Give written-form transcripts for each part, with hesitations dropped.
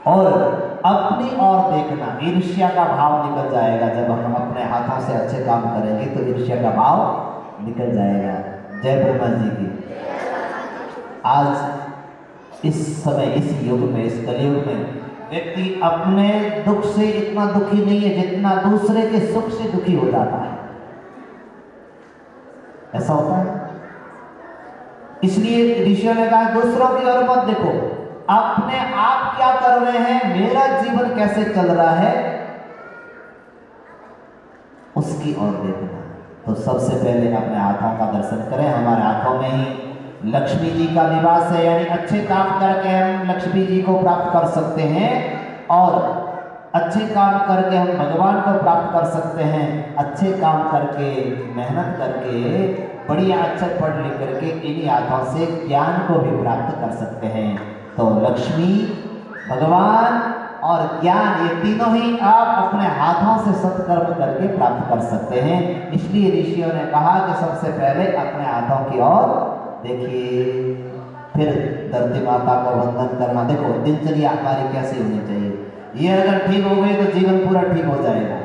और अपनी ओर देखना, ईर्ष्या का भाव निकल जाएगा। जब हम अपने हाथों से अच्छे काम करेंगे तो ईर्ष्या का भाव निकल जाएगा। जय ब्रह्मा जी की। आज इस समय, इस युग में, इस कलयुग में व्यक्ति अपने दुख से इतना दुखी नहीं है जितना दूसरे के सुख से दुखी हो जाता है। ऐसा होता है। इसलिए ऋषियों ने कहा दूसरों की ओर मत देखो, अपने आप क्या कर रहे हैं, मेरा जीवन कैसे चल रहा है, उसकी ओर देखना। तो सबसे पहले अपने हाथों का दर्शन करें। हमारे हाथों में ही लक्ष्मी जी का निवास है, यानी अच्छे काम करके हम लक्ष्मी जी को प्राप्त कर सकते हैं और अच्छे काम करके हम भगवान को प्राप्त कर सकते हैं। अच्छे काम करके, मेहनत करके, बढ़िया अच्छे पढ़ लिख करके इन्हीं हाथों से ज्ञान को भी प्राप्त कर सकते हैं। तो लक्ष्मी, भगवान और ज्ञान, ये तीनों ही आप अपने हाथों से सत्कर्म करके प्राप्त कर सकते हैं। इसलिए ऋषियों ने कहा कि सबसे पहले अपने हाथों की ओर देखिए, फिर धरती माता को वंदन करना। देखो दिनचर्या हमारी कैसी होनी चाहिए, ये अगर ठीक हो गई तो जीवन पूरा ठीक हो जाएगा।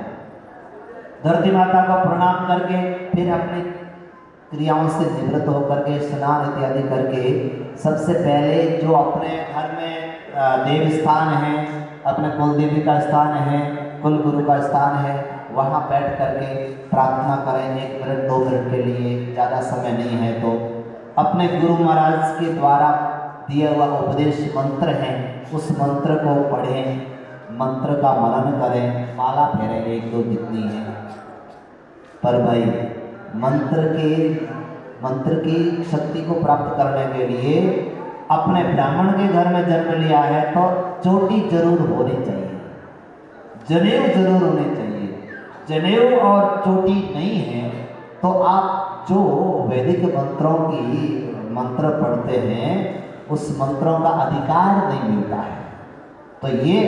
धरती माता को प्रणाम करके फिर अपनी क्रियाओं से निवृत्त होकर के स्नान इत्यादि करके सबसे पहले जो अपने घर में देव स्थान है, अपने कुल देवी का स्थान है, कुल गुरु का स्थान है, वहाँ बैठ करके प्रार्थना करें 1 मिनट 2 मिनट के लिए, ज़्यादा समय नहीं है तो अपने गुरु महाराज के द्वारा दिया हुआ उपदेश मंत्र है, उस मंत्र को पढ़ें, मंत्र का मनन करें, माला फेरें 1-2 जितनी है। पर भाई मंत्र की शक्ति को प्राप्त करने के लिए अपने ब्राह्मण के घर में जन्म लिया है तो चोटी जरूर होनी चाहिए, जनेऊ जरूर होने चाहिए। जनेऊ और चोटी नहीं है तो आप जो वैदिक मंत्रों की मंत्र पढ़ते हैं उस मंत्रों का अधिकार नहीं मिलता है। तो ये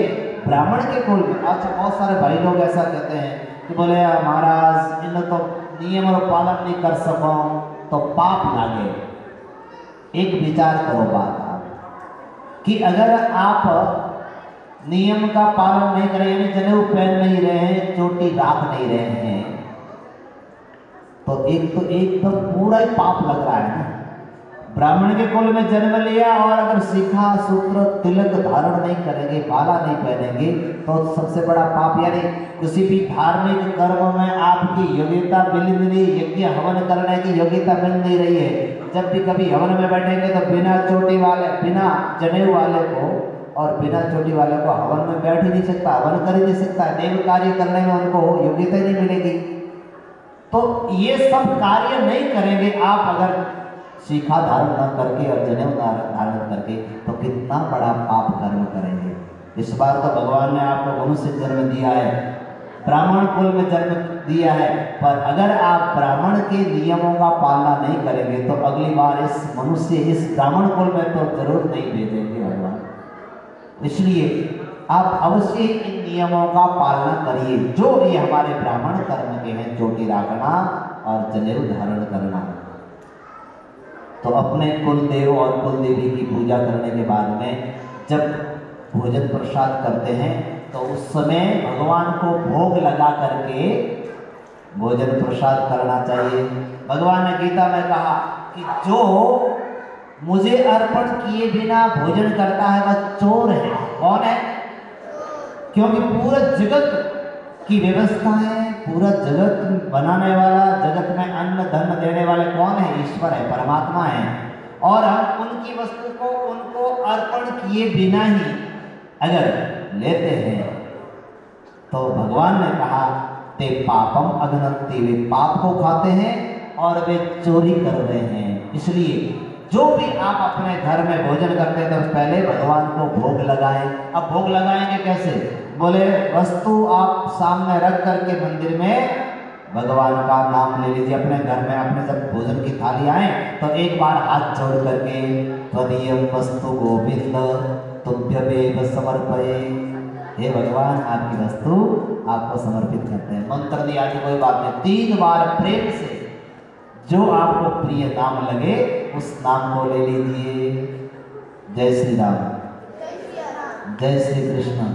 ब्राह्मण के कुल में आज बहुत सारे भाई लोग ऐसा कहते हैं कि बोले महाराज इन तो नियम और पालन नहीं कर सको तो पाप लागे। एक विचार करो बात आप कि अगर आप नियम का पालन नहीं करें, यानी जनेऊ पहन नहीं रहे हैं, चोटी राख नहीं रहे हैं, तो एक तो पूरा ही पाप लग रहा है ना। ब्राह्मण के कुल में जन्म लिया और अगर शिखा सूत्र तिलक धारण नहीं करेंगे, माला नहीं पहनेंगे तो सबसे बड़ा पाप, यानी किसी भी धार्मिक कर्म में आपकी योग्यता मिल नहीं, यज्ञ हवन करने की योग्यता मिल नहीं रही है। जब भी कभी हवन में बैठेंगे तो बिना चोटी वाले, बिना जनेऊ वाले को और बिना चोटी वाले को हवन में बैठ ही नहीं सकता, हवन कर ही नहीं सकता, देव कार्य करने में उनको योग्यता ही नहीं मिलेगी। तो ये सब कार्य नहीं करेंगे आप अगर शिखा धारण न करके और जनेऊ धारण करके, तो कितना बड़ा पाप कर्म करेंगे। इस बार तो भगवान ने आपको मनुष्य जन्म दिया है, ब्राह्मण कुल में जन्म दिया है, पर अगर आप ब्राह्मण के नियमों का पालना नहीं करेंगे तो अगली बार इस मनुष्य, इस ब्राह्मण कुल में तो जरूर नहीं भेजेंगे भगवान। इसलिए आप अवश्य इन नियमों का पालना करिए जो ये हमारे ब्राह्मण कर्म के हैं, चोटी रखना और जनेऊ धारण करना। तो अपने कुल देव और कुल देवी की पूजा करने के बाद में जब भोजन प्रसाद करते हैं तो उस समय भगवान को भोग लगा करके भोजन प्रसाद करना चाहिए। भगवान ने गीता में कहा कि जो मुझे अर्पण किए बिना भोजन करता है वह चोर है। कौन है? क्योंकि पूरा जगत की व्यवस्था है, पूरा जगत बनाने वाला, जगत में अन्न धन देने वाले कौन है? ईश्वर है, परमात्मा है। और हम उनकी वस्तु को उनको अर्पण किए बिना ही अगर लेते हैं तो भगवान ने कहा ते पापम अघनन्ति, वे पाप को खाते हैं और वे चोरी कर रहे हैं। इसलिए जो भी आप अपने घर में भोजन करते हैं तो पहले भगवान को भोग लगाएं। अब भोग लगाएंगे कैसे? बोले वस्तु आप सामने रख करके मंदिर में भगवान का नाम ले लीजिए। अपने घर में अपने जब भोजन की थाली आए तो एक बार हाथ जोड़ करके त्वदीयं वस्तु गोविंद तुभ्यमेव समर्पये, हे भगवान आपकी वस्तु आपको समर्पित करते हैं। मंत्र दिया कि कोई बात नहीं, 3 बार प्रेम से जो आपको प्रिय नाम लगे उस नाम को ले लीजिए। जय श्री राम, जय श्री कृष्ण।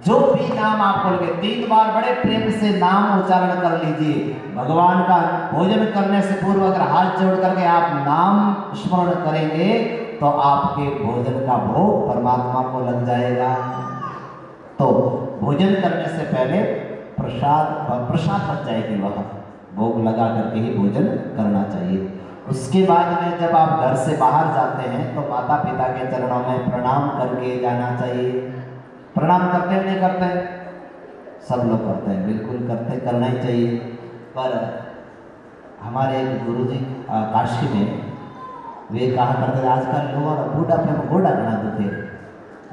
जो भी नाम आप बोलोगे 3 बार बड़े प्रेम से नाम उच्चारण कर लीजिए। भगवान का भोजन करने से पूर्व अगर हाथ जोड़ करके आप नाम स्मरण करेंगे तो आपके भोजन का भोग परमात्मा को लग जाएगा। तो भोजन करने से पहले प्रसाद बच जाएगी, वह भोग लगा करके ही भोजन करना चाहिए। उसके बाद में जब आप घर से बाहर जाते हैं तो माता पिता के चरणों में प्रणाम करके जाना चाहिए। प्रणाम करते हैं नहीं करते हैं? सब लोग करते हैं, बिल्कुल करते, करना ही चाहिए। पर हमारे एक गुरुजी काशी में वे कहा करते आजकल लोगों का बुढ़ापे में गोड़ा करना दुखते,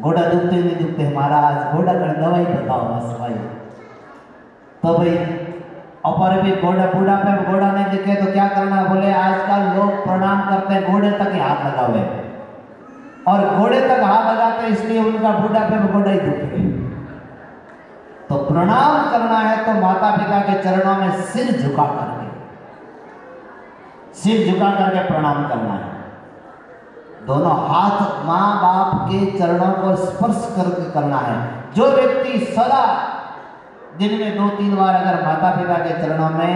गोड़ा दुखते नहीं दुखते, महाराज गोड़ा कर दवाई बताओ बस भाई। तो भाई और भी घोड़ा बुढ़ापे में घोड़ा नहीं दिखे तो क्या करना? बोले आजकल लोग प्रणाम करते हैं घोड़े तक ही हाथ लगावे, और घोड़े तक हाथ लगाते हैं इसलिए उनका बुढ़ापे में घोड़ा ही दुख गए। तो प्रणाम करना है तो माता पिता के चरणों में सिर झुका करके प्रणाम करना है। दोनों हाथ माँ बाप के चरणों को स्पर्श करके करना है। जो व्यक्ति सदा दिन में 2-3 बार अगर माता पिता के चरणों में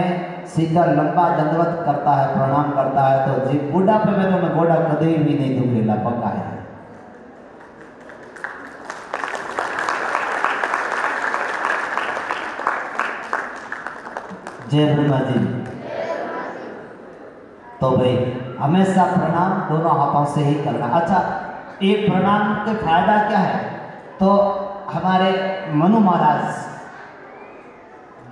सीधा लंबा दंडवत करता है, प्रणाम करता है, तो जी बुढ़ापे में तो मैं घोड़ा कभी भी नहीं दुखेगा, पक्का है। जय ब्रह्मा जी। तो भाई हमेशा प्रणाम दोनों हाथों से ही करना। अच्छा, ये प्रणाम के फायदा क्या है? तो हमारे मनु महाराज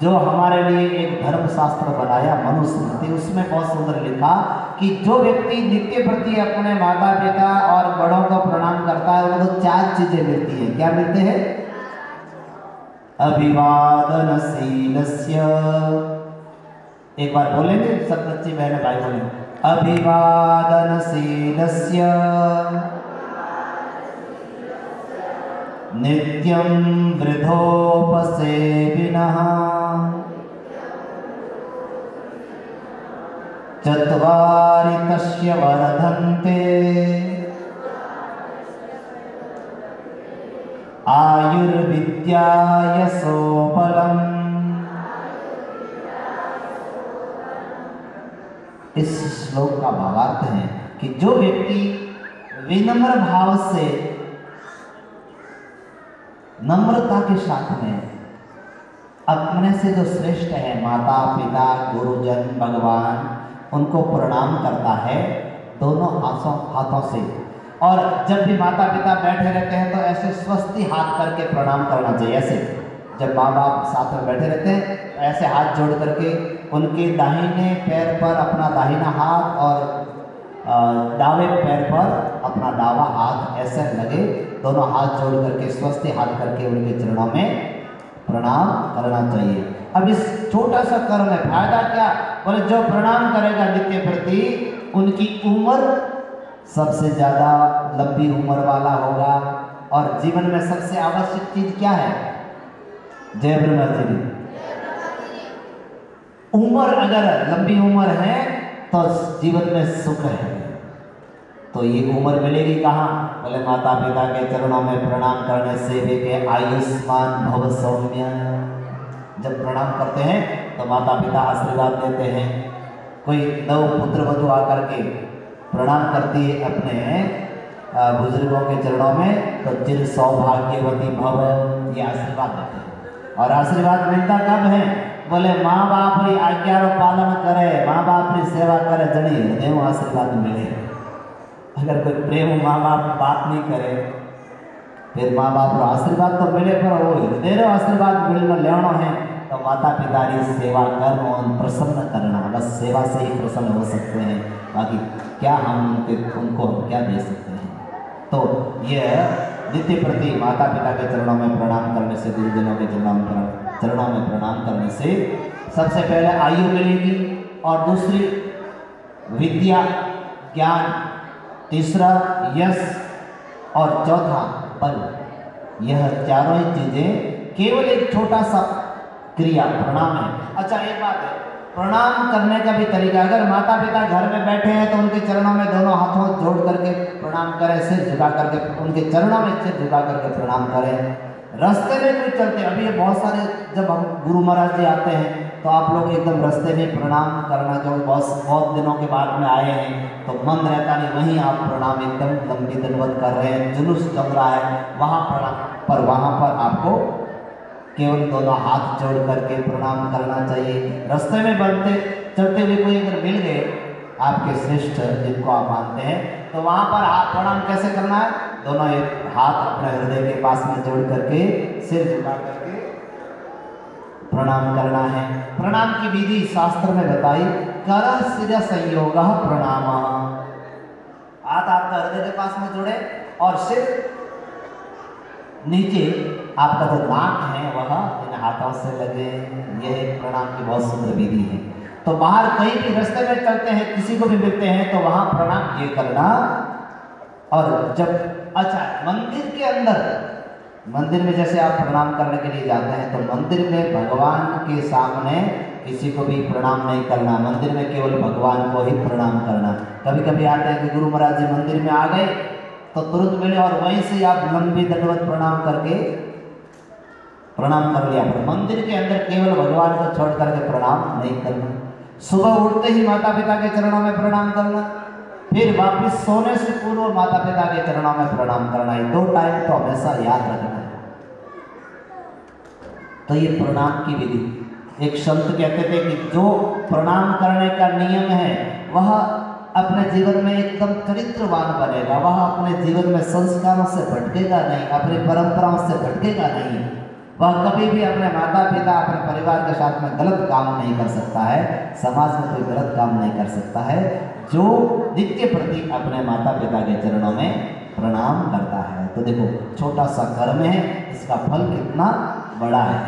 जो हमारे लिए एक धर्म शास्त्र बनाया मनुस्मृति, उसमें बहुत सुंदर लिखा कि जो व्यक्ति नित्य प्रति अपने माता पिता और बड़ों को प्रणाम करता है उनको 4 चीजें मिलती हैं। क्या मिलते हैं? अभिवादनशीलस्य, एक बार बोलेंगे सब बच्चे बहने भाई बोलेंगे, अभिवादनशीलस्य नित्यं वृद्धोपसेविनः चत्वारि तस्य वर्धन्ते आयुर्विद्या यशोबलम्। इस श्लोक का भावार्थ है कि जो व्यक्ति विनम्र भाव से नम्रता के साथ में अपने से जो श्रेष्ठ है माता पिता गुरुजन भगवान उनको प्रणाम करता है दोनों हाथों से, और जब भी माता पिता बैठे रहते हैं तो ऐसे स्वस्ति हाथ करके प्रणाम करना चाहिए। ऐसे जब माँ बाप साथ में बैठे रहते हैं ऐसे हाथ जोड़ करके उनके दाहिने पैर पर अपना दाहिना हाथ और दावे पैर पर अपना दावा हाथ ऐसे लगे, दोनों हाथ जोड़ करके स्वस्ति हाथ करके उनके चरणों में प्रणाम करना चाहिए। अब इस छोटा सा कर्म है, फायदा क्या? बोले जो प्रणाम करेगा नित्य प्रति उनकी उम्र सबसे ज़्यादा लंबी उम्र वाला होगा। और जीवन में सबसे आवश्यक चीज क्या है? जय ब्रह्मा जी। उम्र अगर लंबी उम्र है तो जीवन में सुख है। तो ये उम्र मिलेगी कहाँ? बोले माता पिता के चरणों में प्रणाम करने से वे के आयुष्मान भव सौम्य। जब प्रणाम करते हैं तो माता पिता आशीर्वाद देते हैं। कोई नव पुत्र वधु आकर के प्रणाम करती है अपने बुजुर्गों के चरणों में तो चिर सौभाग्यवती भव, ये आशीर्वाद देते हैं। और आशीर्वाद मिलता कब है? बोले माँ बाप की आज्ञा रो पालन करे, माँ बाप की सेवा करे, जड़ी हृदय आशीर्वाद मिले। अगर कोई प्रेम माँ बाप बात नहीं करे फिर माँ बाप रो आशीर्वाद तो मिले पर वो हृदय रो आशीर्वाद मिलना लेना है तो माता पिता की सेवा कर और प्रसन्न करना, बस सेवा से ही प्रसन्न हो सकते हैं। बाकी क्या हम उनको हम क्या दे सकते हैं? तो यह नित्य प्रति माता पिता के चरणों में प्रणाम करने से, गुरुजनों के चरणों में प्रणाम करने से सबसे पहले आयु मिलेगी और दूसरी विद्या ज्ञान, तीसरा यश और चौथा बल। यह चारों ही चीजें केवल एक छोटा सा क्रिया प्रणाम है। अच्छा एक बात है, प्रणाम करने का भी तरीका, अगर माता पिता घर में बैठे हैं तो उनके चरणों में दोनों हाथों जोड़ करके प्रणाम करें, सिर झुका करके उनके चरणों में सिर झुका करके प्रणाम करें। रास्ते में कोई चलते, अभी ये बहुत सारे जब हम गुरु महाराज जी आते हैं तो आप लोग एकदम रास्ते में प्रणाम करना, क्योंकि बहुत दिनों के बाद में आए हैं तो मन रहता नहीं, वहीं आप प्रणाम एकदम लंबी दंडवत कर रहे हैं, जुलूस चल रहा है वहाँ प्रणाम, पर वहाँ पर आपको केवल दोनों हाथ जोड़ करके प्रणाम करना चाहिए। रास्ते में बढ़ते चलते हुए कोई अगर मिल गए आपके श्रेष्ठ जिनको आप मानते हैं तो वहाँ पर हाथ प्रणाम कैसे करना है, दोनों एक हाथ अपने हृदय के पास में जोड़ करके सिर झुका करके प्रणाम करना है। प्रणाम की विधि शास्त्र में बताई, कर सिर संयोग प्रणाम, हाथ आपका हृदय के पास में जोड़े और सिर नीचे, आपका जो नाक है वह इन हाथों से लगे। यह प्रणाम की बहुत सुंदर विधि है। तो बाहर कहीं भी रास्ते में चलते हैं, किसी को भी मिलते हैं तो वहां प्रणाम ये करना। और जब अच्छा मंदिर के अंदर, मंदिर में जैसे आप प्रणाम करने के लिए जाते हैं तो मंदिर में भगवान के सामने किसी को भी प्रणाम नहीं करना, मंदिर में केवल भगवान को ही प्रणाम करना। कभी कभी आते हैं कि गुरु महाराज जी मंदिर में आ गए तो तुरंत मिले और वहीं से आप लंबी दंडवत प्रणाम करके प्रणाम कर लिया, पर मंदिर के अंदर केवल भगवान को छोड़ करके प्रणाम नहीं करना। सुबह उठते ही माता पिता के चरणों में प्रणाम करना, फिर वापस सोने से पूर्व माता पिता के चरणों में प्रणाम करना, ये 2 टाइम तो हमेशा याद रखना है। तो ये प्रणाम की विधि, एक संत कहते थे कि जो प्रणाम करने का नियम है वह अपने जीवन में एकदम चरित्रवान बनेगा, वह अपने जीवन में संस्कारों से भटकेगा नहीं, अपनी परंपराओं से भटकेगा नहीं, वह कभी भी अपने माता पिता अपने परिवार के साथ में गलत काम नहीं कर सकता है, समाज में कोई गलत काम नहीं कर सकता है, जो नित्य प्रति अपने माता पिता के चरणों में प्रणाम करता है। तो देखो छोटा सा कर्म है, इसका फल कितना बड़ा है।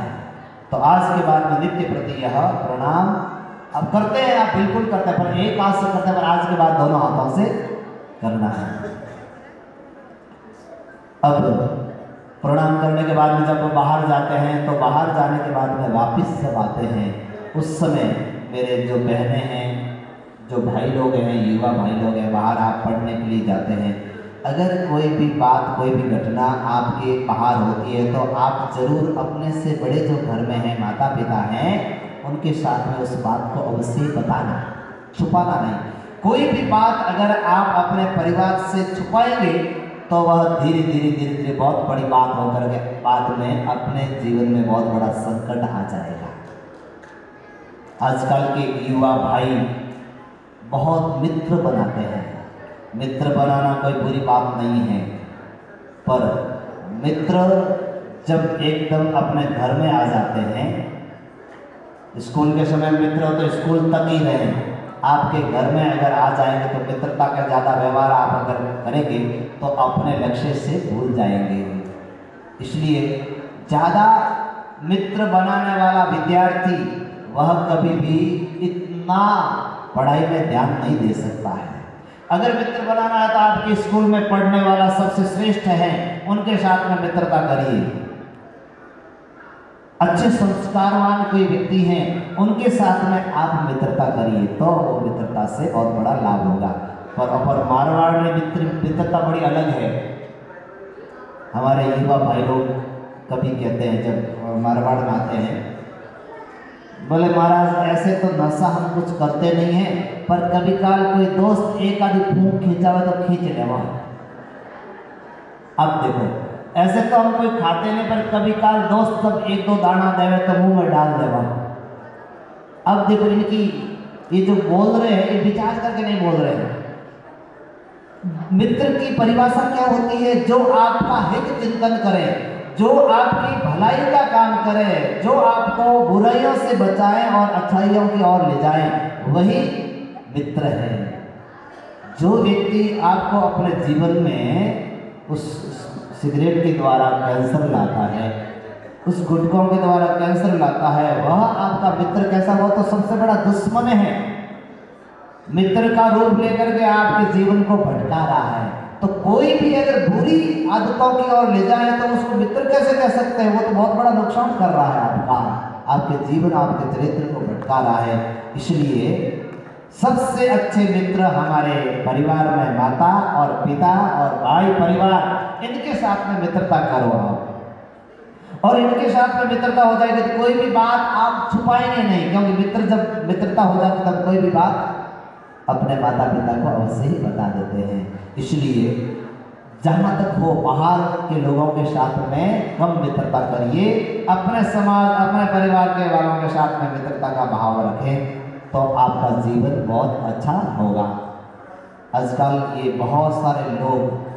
तो आज के बाद में नित्य प्रति यह प्रणाम अब करते हैं, आप बिल्कुल करते हैं, पर एक हाथ से करते हैं, पर आज के बाद दोनों हाथों से करना है। अब प्रणाम करने के बाद में जब बाहर जाते हैं तो बाहर जाने के बाद में वापस जब आते हैं उस समय मेरे जो बहनें हैं, जो भाई लोग हैं, युवा भाई लोग हैं, बाहर आप पढ़ने के लिए जाते हैं, अगर कोई भी बात कोई भी घटना आपके बाहर होती है तो आप जरूर अपने से बड़े जो घर में हैं माता पिता हैं उनके साथ में उस बात को अवश्य बताना, छुपाना नहीं। कोई भी बात अगर आप अपने परिवार से छुपाएंगे तो वह धीरे धीरे बहुत बड़ी बात होकर के बाद में अपने जीवन में बहुत बड़ा संकट आ जाएगा। आजकल के युवा भाई बहुत मित्र बनाते हैं, मित्र बनाना कोई बुरी बात नहीं है, पर मित्र जब एकदम अपने घर में आ जाते हैं, स्कूल के समय मित्र हो तो स्कूल तक ही रहे, आपके घर में अगर आ जाएंगे तो मित्रता का ज़्यादा व्यवहार आप अगर करेंगे तो अपने लक्ष्य से भूल जाएंगे। इसलिए ज़्यादा मित्र बनाने वाला विद्यार्थी वह कभी भी इतना पढ़ाई में ध्यान नहीं दे सकता है। अगर मित्र बनाना है तो आपके स्कूल में पढ़ने वाला सबसे श्रेष्ठ है, उनके साथ में मित्रता करिए। अच्छे संस्कारवान कोई व्यक्ति हैं, उनके साथ में आप मित्रता करिए तो वो मित्रता से बहुत बड़ा लाभ होगा। पर मारवाड़ में मित्रता बड़ी अलग है। हमारे युवा भाई लोग कभी कहते हैं जब मारवाड़ में आते हैं, बोले महाराज ऐसे तो नशा हम कुछ करते नहीं हैं, पर कभी काल कोई दोस्त एक आधी फूंक खींचावे तो खींच लेवा। अब देखो ऐसे तो हम कोई खाते नहीं, पर कभी काल दोस्त सब 1-2 दाना देवे तो मुंह में डाल देवा। अब देखो इनकी ये जो बोल रहे हैं ये विचार करके नहीं बोल रहे हैं। मित्र की परिभाषा क्या होती है? जो आपका हित चिंतन करे, जो आपकी भलाई का काम करे, जो आपको बुराइयों से बचाए और अच्छाइयों की ओर ले जाए, वही मित्र है। जो व्यक्ति आपको अपने जीवन में उस सिगरेट के द्वारा कैंसर लाता है, उस गुटखों के द्वारा कैंसर लाता है, वह आपका मित्र कैसा हो तो सबसे बड़ा दुश्मन है। मित्र का रूप लेकर के आपके जीवन को भटका रहा है। तो कोई भी अगर बुरी आदतों की ओर ले जाए तो उसको मित्र कैसे कह सकते हैं? वो तो बहुत बड़ा नुकसान कर रहा है आपका। आपके जीवन आपके चरित्र को भटका रहा है। इसलिए सबसे अच्छे मित्र हमारे परिवार में माता और पिता और भाई परिवार, इनके साथ में मित्रता करो आप, और इनके साथ में मित्रता हो जाएगी तो कोई भी बात आप छुपाएंगे नहीं, क्योंकि मित्र जब मित्रता हो जाती तब कोई भी बात अपने माता पिता को अवश्य ही बता देते हैं। इसलिए जहाँ तक हो बाहर के लोगों के साथ में कम मित्रता करिए, अपने समाज अपने परिवार के वालों के साथ में मित्रता का भाव रखें तो आपका जीवन बहुत अच्छा होगा। आजकल ये बहुत सारे लोग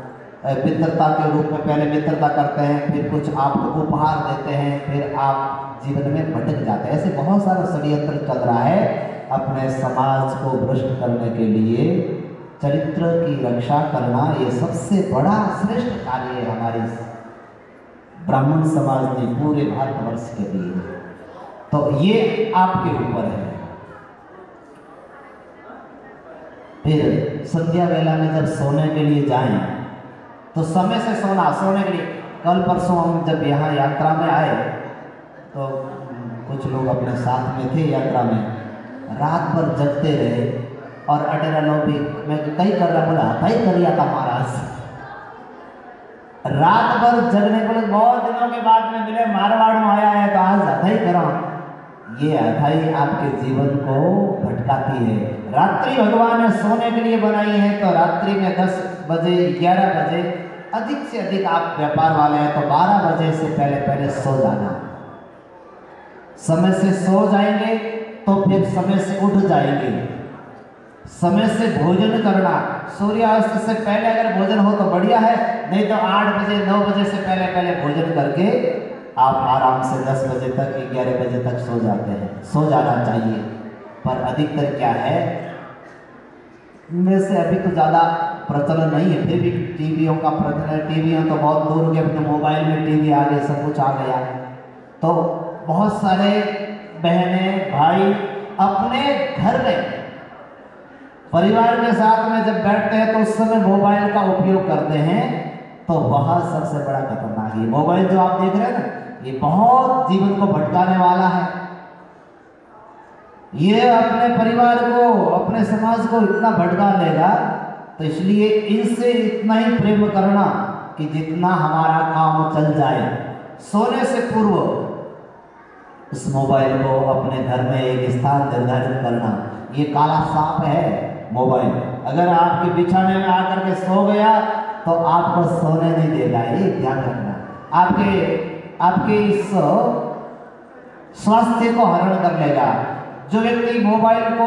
मित्रता के रूप में पहले मित्रता करते हैं, फिर कुछ आपको उपहार देते हैं, फिर आप जीवन में भटक जाते हैं। ऐसे बहुत सारा षड्यंत्र चल रहा है अपने समाज को भ्रष्ट करने के लिए। चरित्र की रक्षा करना ये सबसे बड़ा श्रेष्ठ कार्य है हमारे ब्राह्मण समाज ने पूरे भारतवर्ष के लिए। तो ये आपके ऊपर है। फिर संध्या वेला में जब सोने के लिए जाएं तो समय से सोने के लिए। कल परसों हम जब यहाँ यात्रा में आए तो कुछ लोग अपने साथ में थे यात्रा में, रात भर जगते रहे और अटेरा लोग भी, मैं कई कर रहा बोला कई कर लिया था महाराज, रात भर जगने को बहुत दिनों के बाद में मिले, मारवाड़ में आया है तो आज अथाई करा। ये अथाई आपके जीवन को भटकाती है। रात्रि भगवान ने सोने के लिए बनाई है, तो रात्रि में 10 बजे 11 बजे अधिक से अधिक आप व्यापार वाले हैं तो 12 बजे से पहले पहले सो जाना। समय से सो जाएंगे तो फिर समय से उठ जाएंगे। समय से भोजन करना, सूर्यास्त से पहले अगर भोजन हो तो बढ़िया है, नहीं तो 8 बजे 9 बजे से पहले पहले भोजन करके आप आराम से 10 बजे तक 11 बजे तक सो जाते हैं। सो जाना चाहिए, पर अधिकतर क्या है, वैसे अभी तो ज़्यादा प्रचलन नहीं है, फिर भी टीवियों का प्रचलन है। टीवियों तो बहुत दूर के, अपने मोबाइल में टीवी आ गए, सब कुछ आ गया। तो बहुत सारे बहनें भाई अपने घर में परिवार के साथ में जब बैठते हैं तो उस समय मोबाइल का उपयोग करते हैं, तो वह सबसे बड़ा खतरनाक है। मोबाइल जो आप देख रहे हैं ना, ये बहुत जीवन को भटकाने वाला है। ये अपने परिवार को अपने समाज को इतना भटका लेगा, तो इसलिए इनसे इतना ही प्रेम करना कि जितना हमारा काम चल जाए। सोने से पूर्व इस मोबाइल को अपने घर में एक स्थान निर्धारित करना। ये काला सांप है मोबाइल, अगर आपके बिछाने में आकर के सो गया तो आपको सोने नहीं देगा, ये ध्यान रखना। आपके इस स्वास्थ्य को हरण कर लेगा। जो व्यक्ति मोबाइल को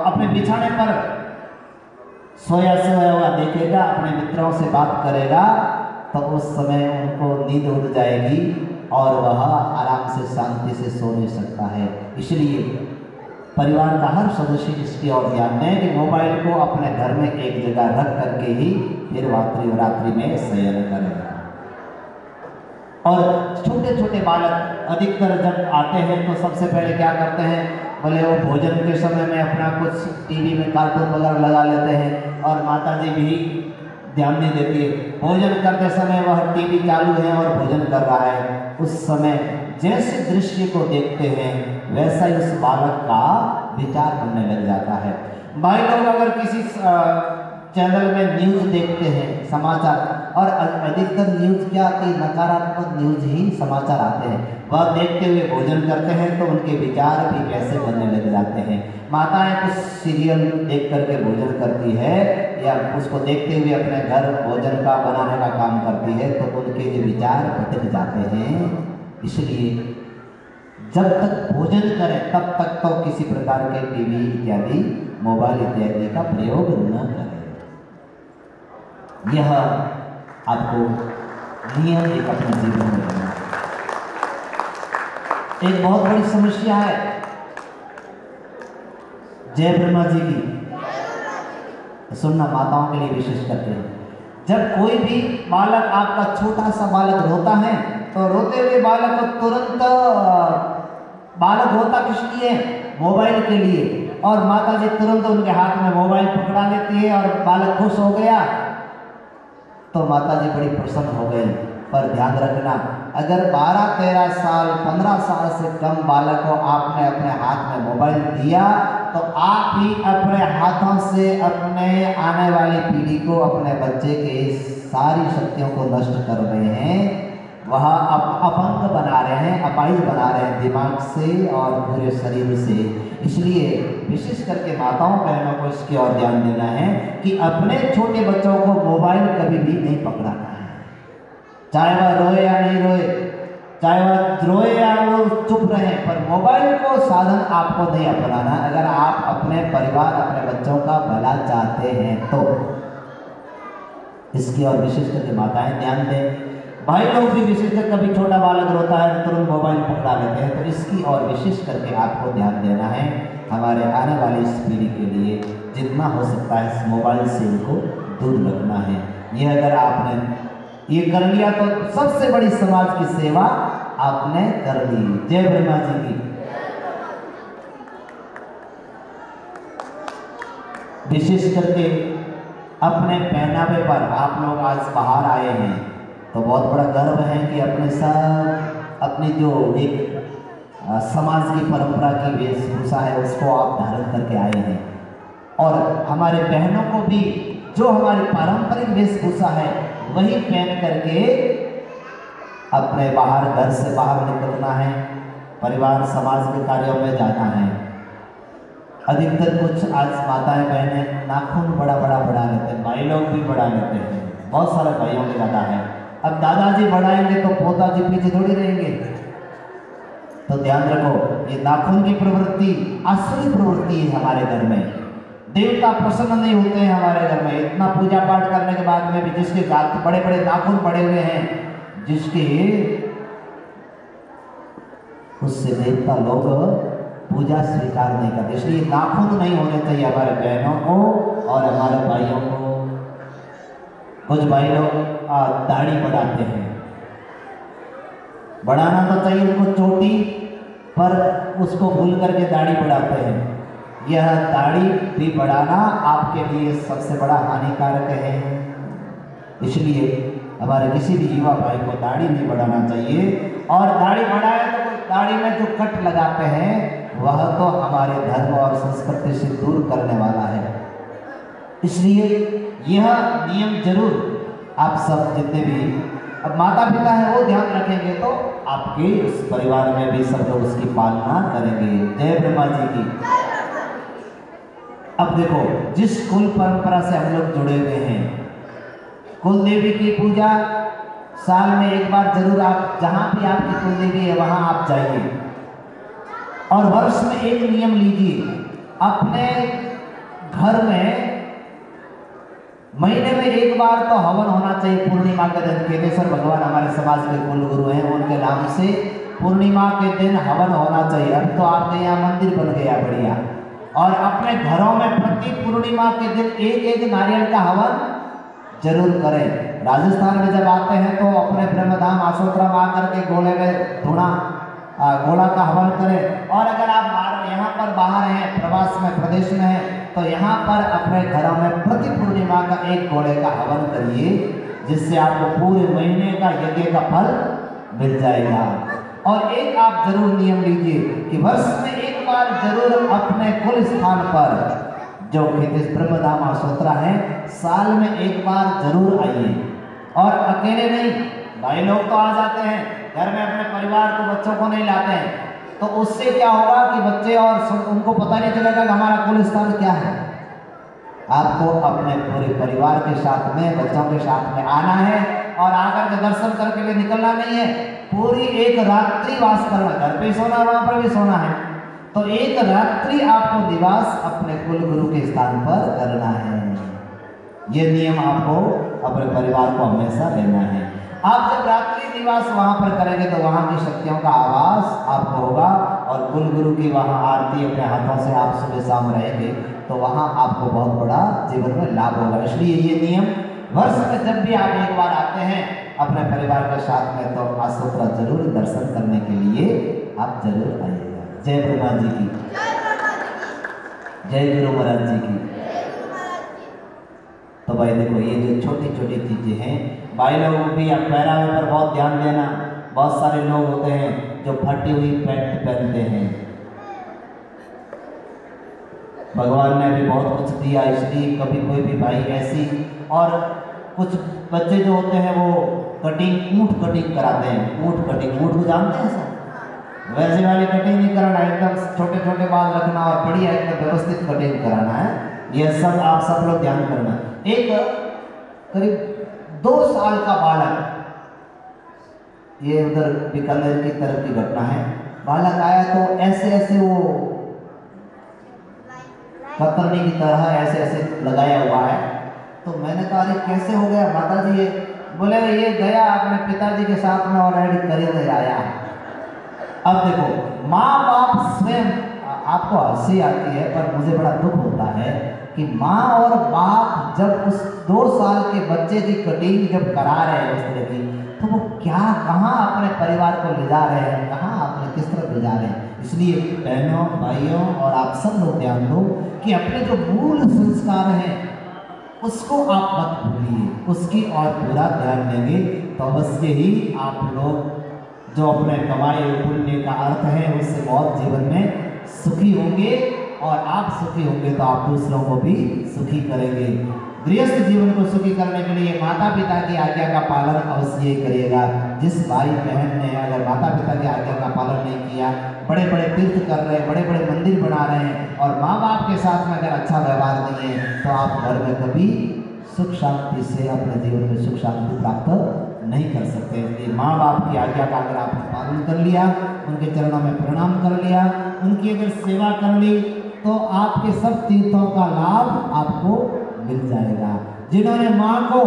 अपने बिछाने पर सोया हुआ देखेगा, अपने मित्रों से बात करेगा, तो उस समय उनको नींद उड़ जाएगी और वह आराम से शांति से सो नहीं सकता है। इसलिए परिवार का हर सदस्य इसकी ओर ध्यान दें कि मोबाइल को अपने घर में एक जगह रख करके ही फिर रात्रि में शयन करें। और छोटे छोटे बालक अधिकतर जब आते हैं तो सबसे पहले क्या करते हैं, बोले वो भोजन के समय में अपना कुछ टीवी में कार्टून वगैरह लगा लेते हैं, और माता जी भी ध्यान नहीं देती है। भोजन करते समय वह टीवी चालू है और भोजन कर रहा है, उस समय जैसे दृश्य को देखते हैं वैसा ही उस बालक का विचार बनने लग जाता है। भाई लोग अगर किसी चैनल में न्यूज़ देखते हैं, समाचार, और अधिकतर न्यूज़ क्या आती है, नकारात्मक न्यूज़ ही समाचार आते हैं, वह देखते हुए भोजन करते हैं तो उनके विचार भी वैसे बनने लग जाते हैं। माताएं कुछ सीरियल देख करके भोजन करती है या उसको देखते हुए अपने घर भोजन का बनाने का काम करती है, तो उनके जो विचार भटक जाते हैं। इसलिए जब तक भोजन करें तब तक तो किसी प्रकार के टीवी इत्यादि मोबाइल इत्यादि का प्रयोग न करें। यह आपको नियम एक अपने जीवन में लेना। एक बहुत बड़ी समस्या है जय ब्रह्मा जी की, सुनना माताओं के लिए विशेष करके, जब कोई भी बालक आपका छोटा सा बालक रोता है तो रोते हुए बालक को तुरंत, बालक रोता किस लिए, मोबाइल के लिए, और माता जी तुरंत उनके हाथ में मोबाइल पकड़ा लेती है और बालक खुश हो गया तो माता जी बड़ी प्रसन्न हो गई। पर ध्यान रखना, अगर 12-13 साल 15 साल से कम बालक को आपने अपने हाथ में मोबाइल दिया तो आप ही अपने हाथों से अपने आने वाली पीढ़ी को, अपने बच्चे के सारी शक्तियों को नष्ट कर रहे हैं। वह अपंग बना रहे हैं, अपाहिज बना रहे हैं दिमाग से और पूरे शरीर से। इसलिए विशेष करके माताओं बहनों को इसकी ओर ध्यान देना है कि अपने छोटे बच्चों को मोबाइल कभी भी नहीं पकड़ाना है, चाहे वह रोए या नहीं रोए, चाहे वह रोए या वो चुप रहे, पर मोबाइल को साधन आपको नहीं अपनाना। अगर आप अपने परिवार, अपने बच्चों का भला चाहते हैं तो इसकी ओर विशेष करके माताएं ध्यान दें। भाई लोग भी विशेषकर कभी छोटा बालक रोता है तो तुरंत मोबाइल पकड़ा लेते हैं, तो इसकी और विशेष करके आपको ध्यान देना है। हमारे आने वाली इस पीढ़ी के लिए जितना हो सकता है इस मोबाइल से इनको दूर रखना है। ये अगर आपने ये कर लिया तो सबसे बड़ी समाज की सेवा आपने कर ली। जय ब्रह्मा जी की। विशेष करके अपने पहनावे पर आप लोग आज बाहर आए हैं तो बहुत बड़ा गर्व है कि अपने सब अपनी जो एक समाज की परंपरा की वेशभूषा है उसको आप धारण करके आए हैं, और हमारे बहनों को भी जो हमारी पारंपरिक वेशभूषा है वही पहन करके अपने बाहर, घर से बाहर निकलना है, परिवार समाज के कार्यों में जाना है। अधिकतर कुछ आज माताएं बहनें नाखून बड़ा बड़ा बढ़ा लेते हैं, भाई लोग भी बढ़ा लेते हैं, बहुत सारे भाइयों के ज़्यादा है। अब दादाजी बढ़ाएंगे तो पोताजी पीछे थोड़ी रहेंगे। तो ध्यान रखो, ये नाखून की प्रवृत्ति आसुरी प्रवृत्ति है हमारे घर में। देवता प्रसन्न नहीं होते हैं हमारे घर में। इतना पूजा पाठ करने के बाद में भी जिसके बड़े बड़े नाखून पड़े हुए हैं, जिसके उससे देवता लोग पूजा स्वीकार नहीं करते। इसलिए नाखून नहीं होने चाहिए हमारे बहनों को और हमारे भाइयों को। कुछ भाई लोग दाढ़ी बढ़ाते हैं, बढ़ाना तो चाहिए उनको चोटी, पर उसको भूल करके दाढ़ी बढ़ाते हैं। यह दाढ़ी भी बढ़ाना आपके लिए सबसे बड़ा हानिकारक है। इसलिए हमारे किसी भी युवा भाई को दाढ़ी नहीं बढ़ाना चाहिए, और दाढ़ी बढ़ाए तो दाढ़ी में जो कट लगाते हैं वह तो हमारे धर्म और संस्कृति से दूर करने वाला है। इसलिए यह नियम जरूर आप सब जितने भी अब माता पिता हैं वो ध्यान रखेंगे तो आपके उस परिवार में भी सब लोग उसकी पालना करेंगे। जय ब्रह्मा जी की। अब देखो, जिस कुल परंपरा से हम लोग जुड़े हुए हैं, कुल देवी की पूजा साल में एक बार जरूर आप जहां भी आपकी कुल देवी है वहां आप जाइए, और वर्ष में एक नियम लीजिए अपने घर में। महीने में एक बार तो हवन होना चाहिए पूर्णिमा के दिन। केतेश्वर भगवान हमारे समाज के कुल गुरु हैं, उनके नाम से पूर्णिमा के दिन हवन होना चाहिए। अब तो आपके यहाँ मंदिर बन गया बढ़िया, और अपने घरों में प्रति पूर्णिमा के दिन एक एक नारियल का हवन जरूर करें। राजस्थान में जब आते हैं तो अपने ब्रह्मधाम आशोत्तरम आकर के गोले में धुना गोला का हवन करें। और अगर आप यहाँ पर बाहर हैं, प्रवास में, प्रदेश में हैं, तो यहाँ पर अपने घरों में प्रति पूर्णिमा का एक घोड़े का हवन करिए, जिससे आपको पूरे महीने का यज्ञ का फल मिल जाएगा। और एक आप जरूर नियम लीजिए कि वर्ष में एक बार जरूर अपने कुल स्थान पर जो ब्रह्मधाम आशोत्तरा है, साल में एक बार जरूर आइए। और अकेले नहीं, भाई लोग तो आ जाते हैं, घर में अपने परिवार को, बच्चों को नहीं लाते हैं, तो उससे क्या होगा कि बच्चे और उनको पता नहीं चलेगा कि हमारा कुल स्थान क्या है। आपको अपने पूरे परिवार के साथ में, बच्चों के साथ में आना है, और आकर के दर्शन करके लिए निकलना नहीं है। पूरी एक रात्रि वास करना, घर पे सोना, वहां पर भी सोना है, तो एक रात्रि आपको निवास अपने कुल गुरु के स्थान पर करना है। ये नियम आपको अपने परिवार को हमेशा लेना है। आप जब रात्रि निवास वहां पर करेंगे तो वहां की शक्तियों का आवास आपको होगा, और कुल गुरु की वहां आरती अपने हाथों से आप सुबह शाम रहेंगे, तो वहां आपको बहुत बड़ा जीवन में लाभ होगा। इसलिए ये नियम वर्ष में जब भी आप एक बार आते हैं अपने परिवार के साथ में, तो आशोत्तरा जरूर दर्शन करने के लिए आप जरूर आइएगा। जय ब्रह्मा जी की, जय गुरु महाराज जी की। तो भाई देखो, ये जो छोटी छोटी चीजें हैं भाई लोग भी अब पहनावे पर बहुत ध्यान देना। बहुत सारे लोग होते हैं जो फटी हुई पैंट पहनते हैं। भगवान ने भी बहुत कुछ दिया, इसलिए कभी कोई भी भाई ऐसी, और कुछ बच्चे जो होते हैं वो कटिंग, ऊँट कटिंग कराते हैं। ऊँट कटिंग, ऊँट को जानते हैं सब, वैसे वाली कटिंग नहीं कराना, एकदम छोटे छोटे बाल रखना और बढ़िया एकदम व्यवस्थित कटिंग कराना है। ये सब आप सब लोग ध्यान करना। एक करीब 2 साल का बालक, ये उधर बीकानेर की तरफ की घटना है, बालक आया तो ऐसे ऐसे वो कतरनी की तरह ऐसे ऐसे लगाया हुआ है। तो मैंने कहा अरे कैसे हो गया माता जी ये? बोले ये गया अपने पिताजी के साथ में ऑलरेडी खरीद आया। अब देखो, माँ बाप स्वयं, आपको हंसी आती है पर मुझे बड़ा दुख होता है कि माँ और बाप जब उस 2 साल के बच्चे की कटिंग जब करा रहे हैं उस तरह की, तो वो क्या कहाँ अपने परिवार को ले जा रहे हैं, कहाँ अपने किस तरफ ले जा रहे हैं। इसलिए बहनों भाइयों और आप सब लोग ध्यान दो कि अपने जो मूल संस्कार हैं उसको आप मत भूलिए, उसकी और पूरा ध्यान देंगे तो अवश्य ही आप लोग जो अपने कमाए पुण्य का अर्थ है उससे बहुत जीवन में सुखी होंगे, और आप सुखी होंगे तो आप दूसरों को भी सुखी करेंगे। गृहस्थ जीवन को सुखी करने के लिए माता पिता की आज्ञा का पालन अवश्य करिएगा। जिस भाई बहन ने अगर माता पिता की आज्ञा का पालन नहीं किया, बड़े बड़े तीर्थ कर रहे हैं, बड़े बड़े मंदिर बना रहे हैं और माँ बाप के साथ में अगर अच्छा व्यवहार नहीं है, तो आप घर में कभी सुख शांति से अपने जीवन में सुख शांति प्राप्त नहीं कर सकते। इसलिए माँ बाप की आज्ञा का अगर आपने पालन कर लिया, उनके चरणों में प्रणाम कर लिया, उनकी अगर सेवा कर ली, तो आपके सब तीर्थों का लाभ आपको मिल जाएगा। जिन्होंने माँ को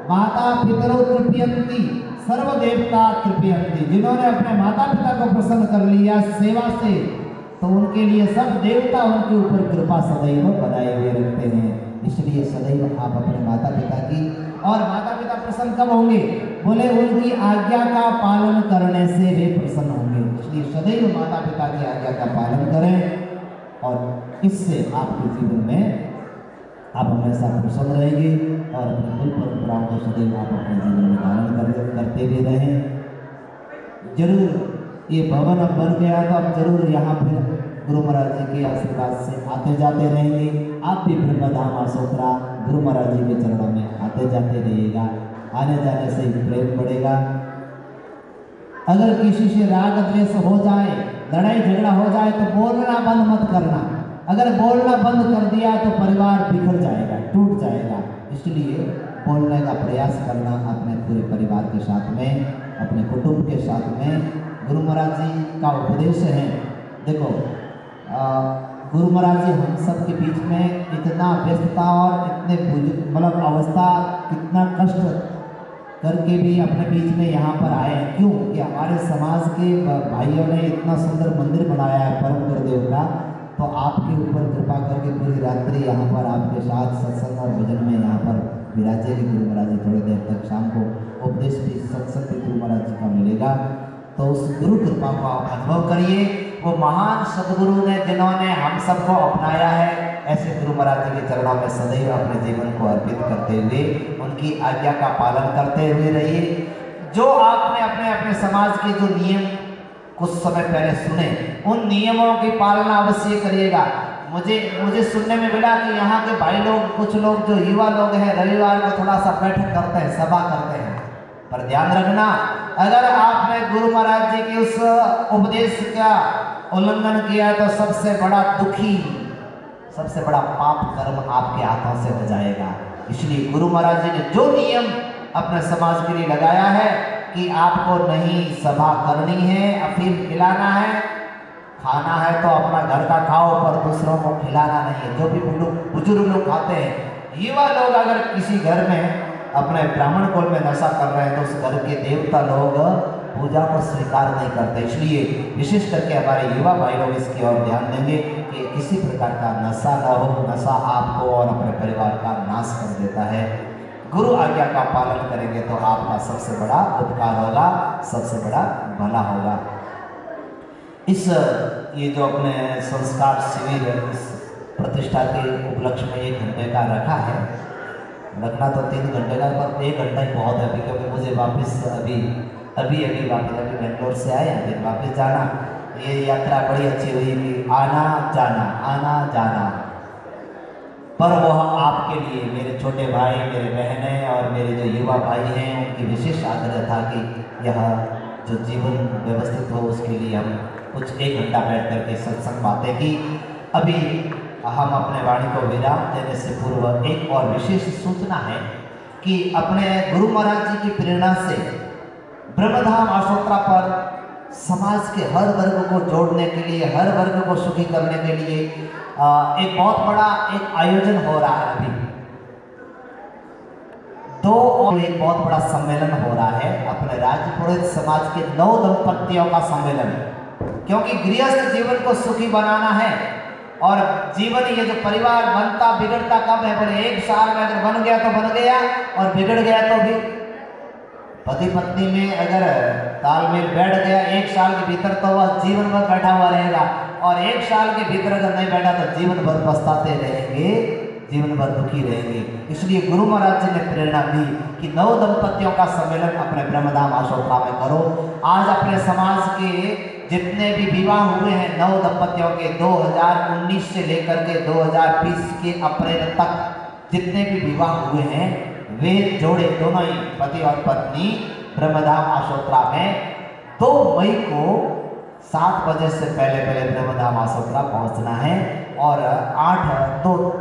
माता पितरो तृप्यन्ति सर्व देवता तृप्यन्ति, जिन्होंने अपने माता पिता को प्रसन्न कर लिया सेवा से, तो उनके लिए सब देवता उनके ऊपर कृपा सदैव बनाए हुए रखते हैं। इसलिए सदैव आप अपने माता पिता की, और माता पिता प्रसन्न कब होंगे? बोले उनकी आज्ञा का पालन करने से वे प्रसन्न होंगे। इसलिए सदैव माता पिता की आज्ञा का पालन करें, और इससे आपके जीवन में आप हमेशा प्रसन्न रहेंगे और अपने मूल परंपराओं को सदैव आप अपने जीवन में धारण करते भी रहें। जरूर ये भवन अब बन गया तो आप जरूर यहाँ फिर गुरु महाराज जी के आशीर्वाद से आते जाते रहेंगे। आप भी ब्रह्मधाम आसोत्रा गुरु महाराज जी के चरणों में आते जाते रहिएगा। आने जाने से प्रेम बढ़ेगा। अगर किसी से राग द्वेष हो जाए, लड़ाई झगड़ा हो जाए, तो बोलना बंद मत करना। अगर बोलना बंद कर दिया तो परिवार बिखर जाएगा, टूट जाएगा। इसलिए बोलने का प्रयास करना अपने पूरे परिवार के साथ में, अपने कुटुंब के साथ में। गुरु महाराज जी का उपदेश है, देखो गुरु महाराज जी हम सब के बीच में इतना व्यस्तता और इतने मतलब अवस्था, कितना कष्ट करके भी अपने बीच में यहाँ पर आए हैं। क्यों? कि हमारे समाज के भाइयों ने इतना सुंदर मंदिर बनाया है परम गुरुदेव का, तो आपके ऊपर कृपा करके पूरी रात्रि यहाँ पर आपके साथ सत्संग और भजन में यहाँ पर विराजेगी गुरु महाराज जी। थोड़ी देर तक शाम को उपदेश भी सत्संग भी गुरु महाराज जी का मिलेगा। तो उस गुरु कृपा को आप अनुभव करिए। वो महान सदगुरु ने जिन्होंने हम सबको अपनाया है, ऐसे गुरु महाराज जी के चरणों में सदैव अपने जीवन को अर्पित करते हुए उनकी आज्ञा का पालन करते हुए रहिए। जो आपने अपने अपने समाज के जो नियम कुछ समय पहले सुने, उन नियमों की पालना अवश्य करिएगा। मुझे सुनने में मिला कि यहाँ के भाई लोग, कुछ लोग जो युवा लोग हैं, रविवार को थोड़ा सा बैठक करते हैं, सभा करते हैं। पर ध्यान रखना, अगर आपने गुरु महाराज जी के उस उपदेश का उल्लंघन किया तो सबसे बड़ा दुखी, सबसे बड़ा पाप कर्म आपके हाथों से हो जाएगा। इसलिए गुरु महाराज जी ने जो नियम अपने समाज के लिए लगाया है कि आपको नहीं सभा करनी है, अफीम खिलाना है, खाना है तो अपना घर का खाओ पर दूसरों को खिलाना नहीं है। जो भी बुजुर्ग लोग खाते हैं, युवा लोग अगर किसी घर में अपने ब्राह्मण कुल में नशा कर रहे हैं तो उस घर के देवता लोग पूजा को स्वीकार नहीं करते। इसलिए विशेष करके हमारे युवा भाई लोग इसकी ओर ध्यान देंगे कि किसी प्रकार का नशा न हो। नशा आपको और अपने परिवार का नाश कर देता है। गुरु आज्ञा का पालन करेंगे तो आपका सबसे बड़ा उपकार होगा, सबसे बड़ा भला होगा। ये जो अपने संस्कार शिविर इस प्रतिष्ठा के उपलक्ष्य में 1 घंटे का रखा है, रखना तो 3 घंटे का, पर 1 घंटा ही बहुत है अभी, क्योंकि मुझे वापस अभी वापस अभी बेंगलोर से आए हैं, फिर वापस जाना। ये यात्रा बड़ी अच्छी हुई कि आना जाना, पर वह आपके लिए मेरे छोटे भाई, मेरे बहनें और मेरे जो युवा भाई हैं, उनकी विशेष आग्रह था कि यह जो जीवन व्यवस्थित हो उसके लिए हम कुछ 1 घंटा बैठ करके सत्संग बातें की। अभी हम अपने वाणी को विराम देने से पूर्व एक और विशेष सूचना है कि अपने गुरु महाराज जी की प्रेरणा से ब्रह्मधाम आशोत्रा पर समाज के हर वर्ग को जोड़ने के लिए, हर वर्ग को सुखी करने के लिए एक बहुत बड़ा एक आयोजन हो रहा है। अभी 2 और एक बहुत बड़ा सम्मेलन हो रहा है अपने राज्य पुरोहित समाज के 9 दंपतियों का सम्मेलन, क्योंकि गृहस्थ जीवन को सुखी बनाना है। और जीवन, ये जो परिवार बनता बिगड़ता कब है? बोले 1 साल में अगर बन गया तो बन गया, और बिगड़ गया तो भी। पति पत्नी में अगर तालमेल बैठ गया 1 साल के भीतर तो वह जीवन भर बैठा हुआ रहेगा, और 1 साल के भीतर अगर नहीं बैठा तो जीवन भर पछताते रहेंगे, जीवन भर दुखी रहेंगे। इसलिए गुरु महाराज जी ने प्रेरणा दी कि 9 दंपतियों का सम्मेलन अपने ब्रह्मधाम आशोत्रा में करो। आज अपने समाज के जितने भी विवाह हुए हैं 9 दंपतियों के, 2019 से लेकर के 2020 के अप्रैल तक जितने भी विवाह हुए हैं, वे जोड़े दोनों ही पति और पत्नी ब्रह्मधाम आशोत्रा में 2 मई को 7 बजे से पहले ब्रह्मधाम आशोत्रा पहुंचना है। और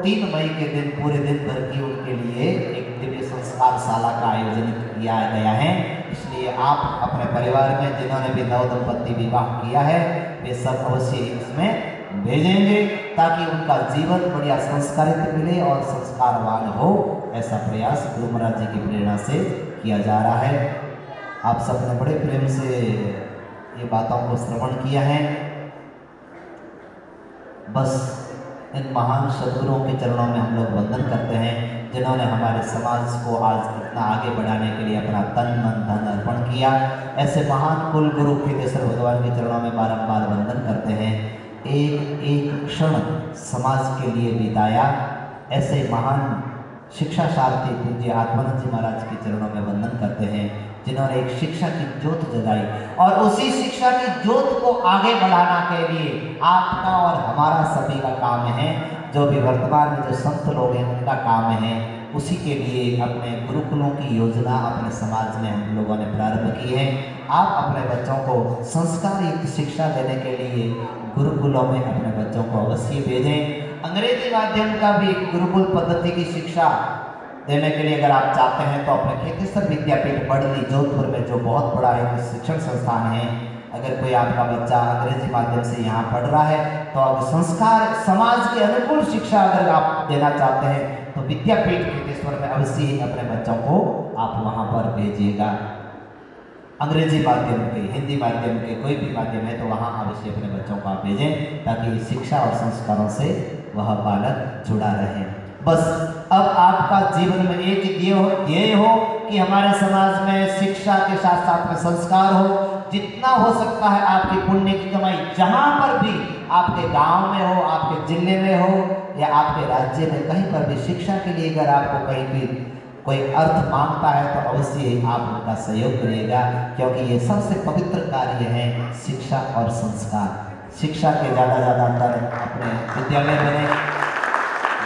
3 मई के दिन पूरे दिन भर की उनके लिए एक दिव्य संस्कार शाला का आयोजन किया गया है। इसलिए आप अपने परिवार में जिन्होंने भी 9 दंपत्ति विवाह किया है, वे सब अवश्य इसमें भेजेंगे, ताकि उनका जीवन बढ़िया संस्कारित मिले और संस्कारवान हो। ऐसा प्रयास गुरु महाराज जी की प्रेरणा से किया जा रहा है। आप सबने बड़े प्रेम से ये बातों को श्रवण किया है। बस इन महान सद्गुरुओं के चरणों में हम लोग वंदन करते हैं, जिन्होंने हमारे समाज को आज इतना आगे बढ़ाने के लिए अपना तन मन धन अर्पण किया। ऐसे महान कुल गुरु खेतेश्वर भगवान के चरणों में बारंबार वंदन करते हैं। एक एक क्षण समाज के लिए बिताया, ऐसे महान शिक्षा सारथी पूज्य आत्मानंद जी महाराज के चरणों में वंदन करते हैं, जिन्होंने एक शिक्षा की ज्योत जगाई, और उसी शिक्षा की ज्योत को आगे बढ़ाना के लिए आपका और हमारा सभी का काम है। जो भी वर्तमान में जो संत लोग हैं उनका काम है। उसी के लिए अपने गुरुकुलों की योजना अपने समाज में हम लोगों ने प्रारंभ की है। आप अपने बच्चों को संस्कार युक्त शिक्षा देने के लिए गुरुकुलों में अपने बच्चों को अवश्य भेजें। अंग्रेजी माध्यम का भी गुरुकुल पद्धति की शिक्षा देने के लिए अगर आप चाहते हैं तो अपने खेतेश्वर विद्यापीठ बड़ली जोधपुर में, जो बहुत बड़ा एक शिक्षण संस्थान है, अगर कोई आपका बच्चा अंग्रेजी माध्यम से यहाँ पढ़ रहा है तो अब संस्कार समाज के अनुकूल शिक्षा अगर आप देना चाहते हैं तो विद्यापीठ खेतेश्वर में अवश्य ही अपने बच्चों को आप वहाँ पर भेजिएगा। अंग्रेजी माध्यम के, हिंदी माध्यम के, कोई भी माध्यम है तो वहाँ अवश्य अपने बच्चों को आप भेजें, ताकि शिक्षा और संस्कारों से वह बालक जुड़ा रहे। बस अब आपका जीवन में एक ध्येय हो कि हमारे समाज में शिक्षा के साथ साथ में संस्कार हो। जितना हो सकता है आपकी पुण्य की कमाई, जहाँ पर भी आपके गांव में हो, आपके जिले में हो या आपके राज्य में, कहीं पर भी शिक्षा के लिए अगर आपको कहीं भी कोई अर्थ मांगता है तो अवश्य ही आप उनका सहयोग करिएगा, क्योंकि ये सबसे पवित्र कार्य है शिक्षा और संस्कार। शिक्षा के ज़्यादा अंदर अपने विद्यालय बने,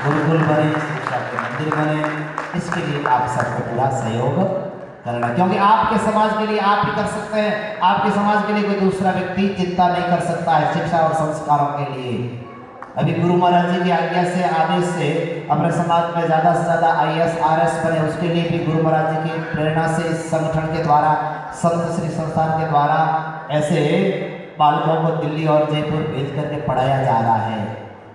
गुरुकुल बने, शिक्षा के मंदिर बने। इसके लिए आप सबको पूरा सहयोग करना, क्योंकि आपके समाज के लिए आप ही कर सकते हैं। आपके समाज के लिए कोई दूसरा व्यक्ति चिंता नहीं कर सकता है शिक्षा और संस्कारों के लिए। अभी गुरु महाराज जी की आज्ञा से, आदेश से अपने समाज में ज़्यादा से ज़्यादा IAS RS बने, उसके लिए भी गुरु महाराज जी की प्रेरणा से इस संगठन के द्वारा, संत श्री संस्थान के द्वारा ऐसे बालकों को दिल्ली और जयपुर भेज करके पढ़ाया जा रहा है।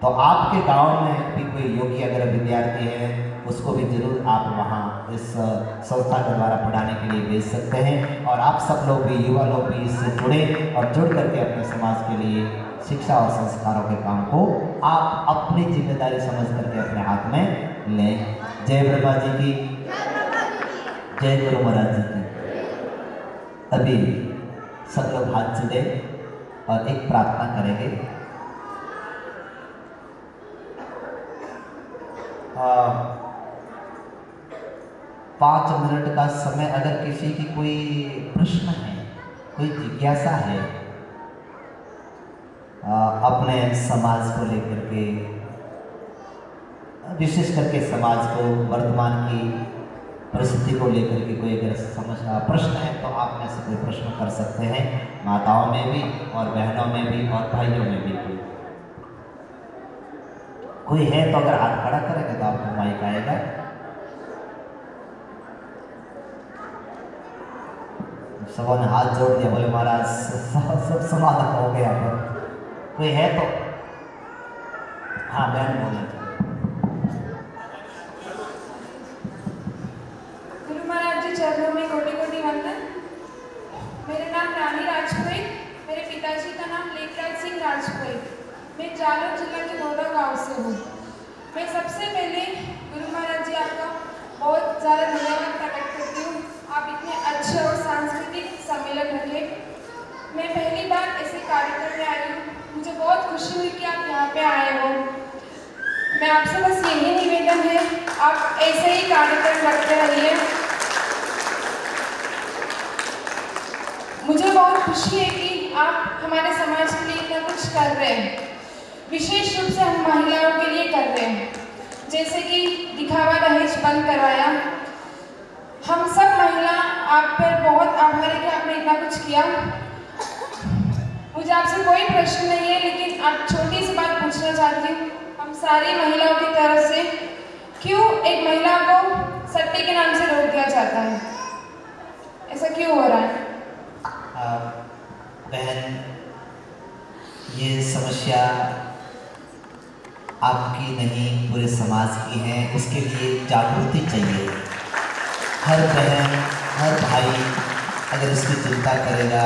तो आपके गांव में भी कोई योग्य अगर विद्यार्थी है, उसको भी जरूर आप वहाँ इस संस्था के द्वारा पढ़ाने के लिए भेज सकते हैं। और आप सब लोग भी, युवा लोग भी इससे जुड़े और जुड़ करके अपने समाज के लिए शिक्षा और संस्कारों के काम को आप अपनी जिम्मेदारी समझ करके अपने हाथ में लें। जय ब्रह्मा जी की, जय गुरु महाराज जी की। अभी सब लोग हाथ जुड़े और एक प्रार्थना करेंगे। 5 मिनट का समय, अगर किसी की कोई प्रश्न है, कोई जिज्ञासा है अपने समाज को लेकर के, विशेष करके समाज को, वर्तमान की परिस्थिति को लेकर के कोई अगर समस्या प्रश्न है तो आप में से कोई प्रश्न कर सकते हैं, माताओं में भी और बहनों में भी और भाइयों में भी। कोई है तो अगर हाथ खड़ा करेंगे तो आपको माइक आएगा। सबों ने हाथ जोड़ दिया, बोले महाराज सब समाधान हो गया। कोई है तो हाँ बहन बोले। गुरु महाराज जी चरणों में कोटि कोटि वंदन। मेरा नाम रानी राजपुरी, मेरे पिताजी का नाम लेखराज सिंह राजपुरी। मैं जालोर जिला के दोदा गांव से हूँ। मैं सबसे पहले गुरु महाराज जी आपका बहुत ज़्यादा धन्यवाद प्रकट करती हूँ। आप इतने अच्छे और सांस्कृतिक सम्मेलन रखे। मैं पहली बार ऐसे कार्यक्रम में आई हूँ, मुझे बहुत खुशी हुई कि आप यहाँ पे आए हो। मैं आपसे बस यही निवेदन है, आप ऐसे ही कार्यक्रम रखते रहिए। मुझे बहुत खुशी है कि आप हमारे समाज के लिए इतना कुछ कर रहे हैं। विशेष रूप से हम महिलाओं के लिए कर रहे हैं, जैसे कि दिखावा दहेज बंद करवाया। हम सब महिला आप पर बहुत आभारी हैं कि आपने इतना कुछ किया। मुझे आपसे कोई प्रश्न नहीं है, लेकिन आप छोटी सी बात पूछना चाहती हूँ। हम सारी महिलाओं की तरफ से क्यों एक महिला को सत्य के नाम से रोक दिया जाता है? ऐसा क्यों हो रहा है? बहन, ये समस्या आपकी नहीं, पूरे समाज की है। इसके लिए जागृति चाहिए। हर बहन, हर भाई अगर इसकी चिंता करेगा,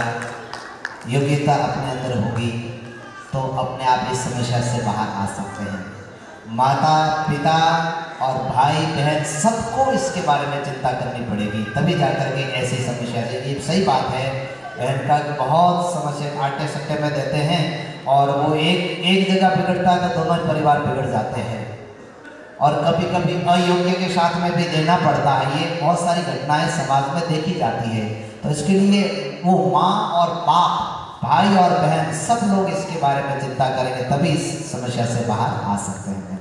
योग्यता अपने अंदर होगी, तो अपने आप इस समस्या से बाहर आ सकते हैं। माता पिता और भाई बहन सबको इसके बारे में चिंता करनी पड़ेगी, तभी जाकर के ऐसी समस्या से। ये सही बात है बहन का, बहुत समस्या आटे सट्टे में देते हैं और वो एक जगह बिगड़ता है तो दोनों परिवार बिगड़ जाते हैं, और कभी कभी अयोग्य के साथ में भी देना पड़ता है। ये बहुत सारी घटनाएं समाज में देखी जाती है। तो इसके लिए वो माँ और बाप, भाई और बहन सब लोग इसके बारे में चिंता करेंगे, तभी इस समस्या से बाहर आ सकते हैं।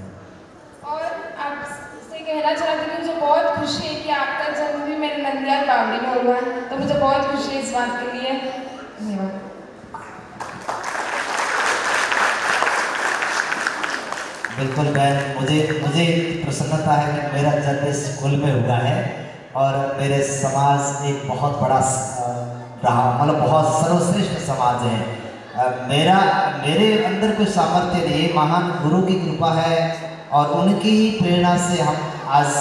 और आपसे कहना चाहती हूँ, मुझे बहुत खुशी है कि आपका जन्म भी मेरे नंदियाल बावड़ी में हुआ है, तो मुझे बहुत खुशी है इस बात के लिए। धन्यवाद। बिल्कुल बहन, मुझे प्रसन्नता है कि मेरा जन्म इस स्कूल में हुआ है और मेरे समाज एक बहुत बड़ा रहा, मतलब बहुत सर्वश्रेष्ठ समाज है। मेरे अंदर कोई सामर्थ्य नहीं है, महान गुरु की कृपा है और उनकी ही प्रेरणा से हम आज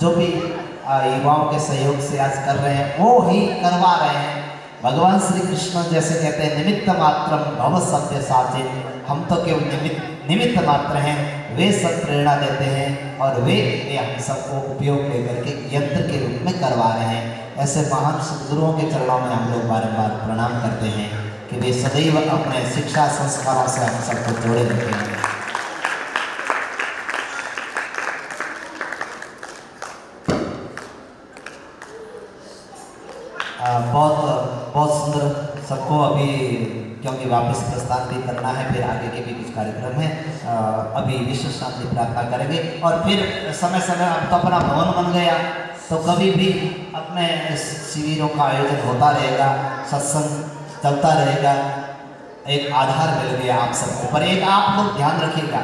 जो भी युवाओं के सहयोग से आज कर रहे हैं वो ही करवा रहे हैं। भगवान श्री कृष्ण जैसे कहते हैं, निमित्त मात्रम भव सभ्य साचिन। हम तो केवल निमित्त मात्र हैं, वे सब प्रेरणा देते हैं और वे हम सबको उपयोग लेकर के यंत्र के रूप में करवा रहे हैं। ऐसे महान सद्गुरुओं के चरणों में हम लोग बारंबार प्रणाम करते हैं कि वे सदैव अपने शिक्षा संस्कारों से हम सबको जोड़े रखें। बहुत सुंदर सबको अभी, क्योंकि वापस प्रस्थान भी करना है, फिर आगे के भी कुछ कार्यक्रम है। अभी विश्व शांति प्रार्थना करेंगे और फिर समय समय अब तो अपना भवन बन गया तो कभी भी अपने शिविरों का आयोजन होता रहेगा, सत्संग चलता रहेगा। एक आधार मिल गया आप सबको, पर एक आप लोग ध्यान रखिएगा,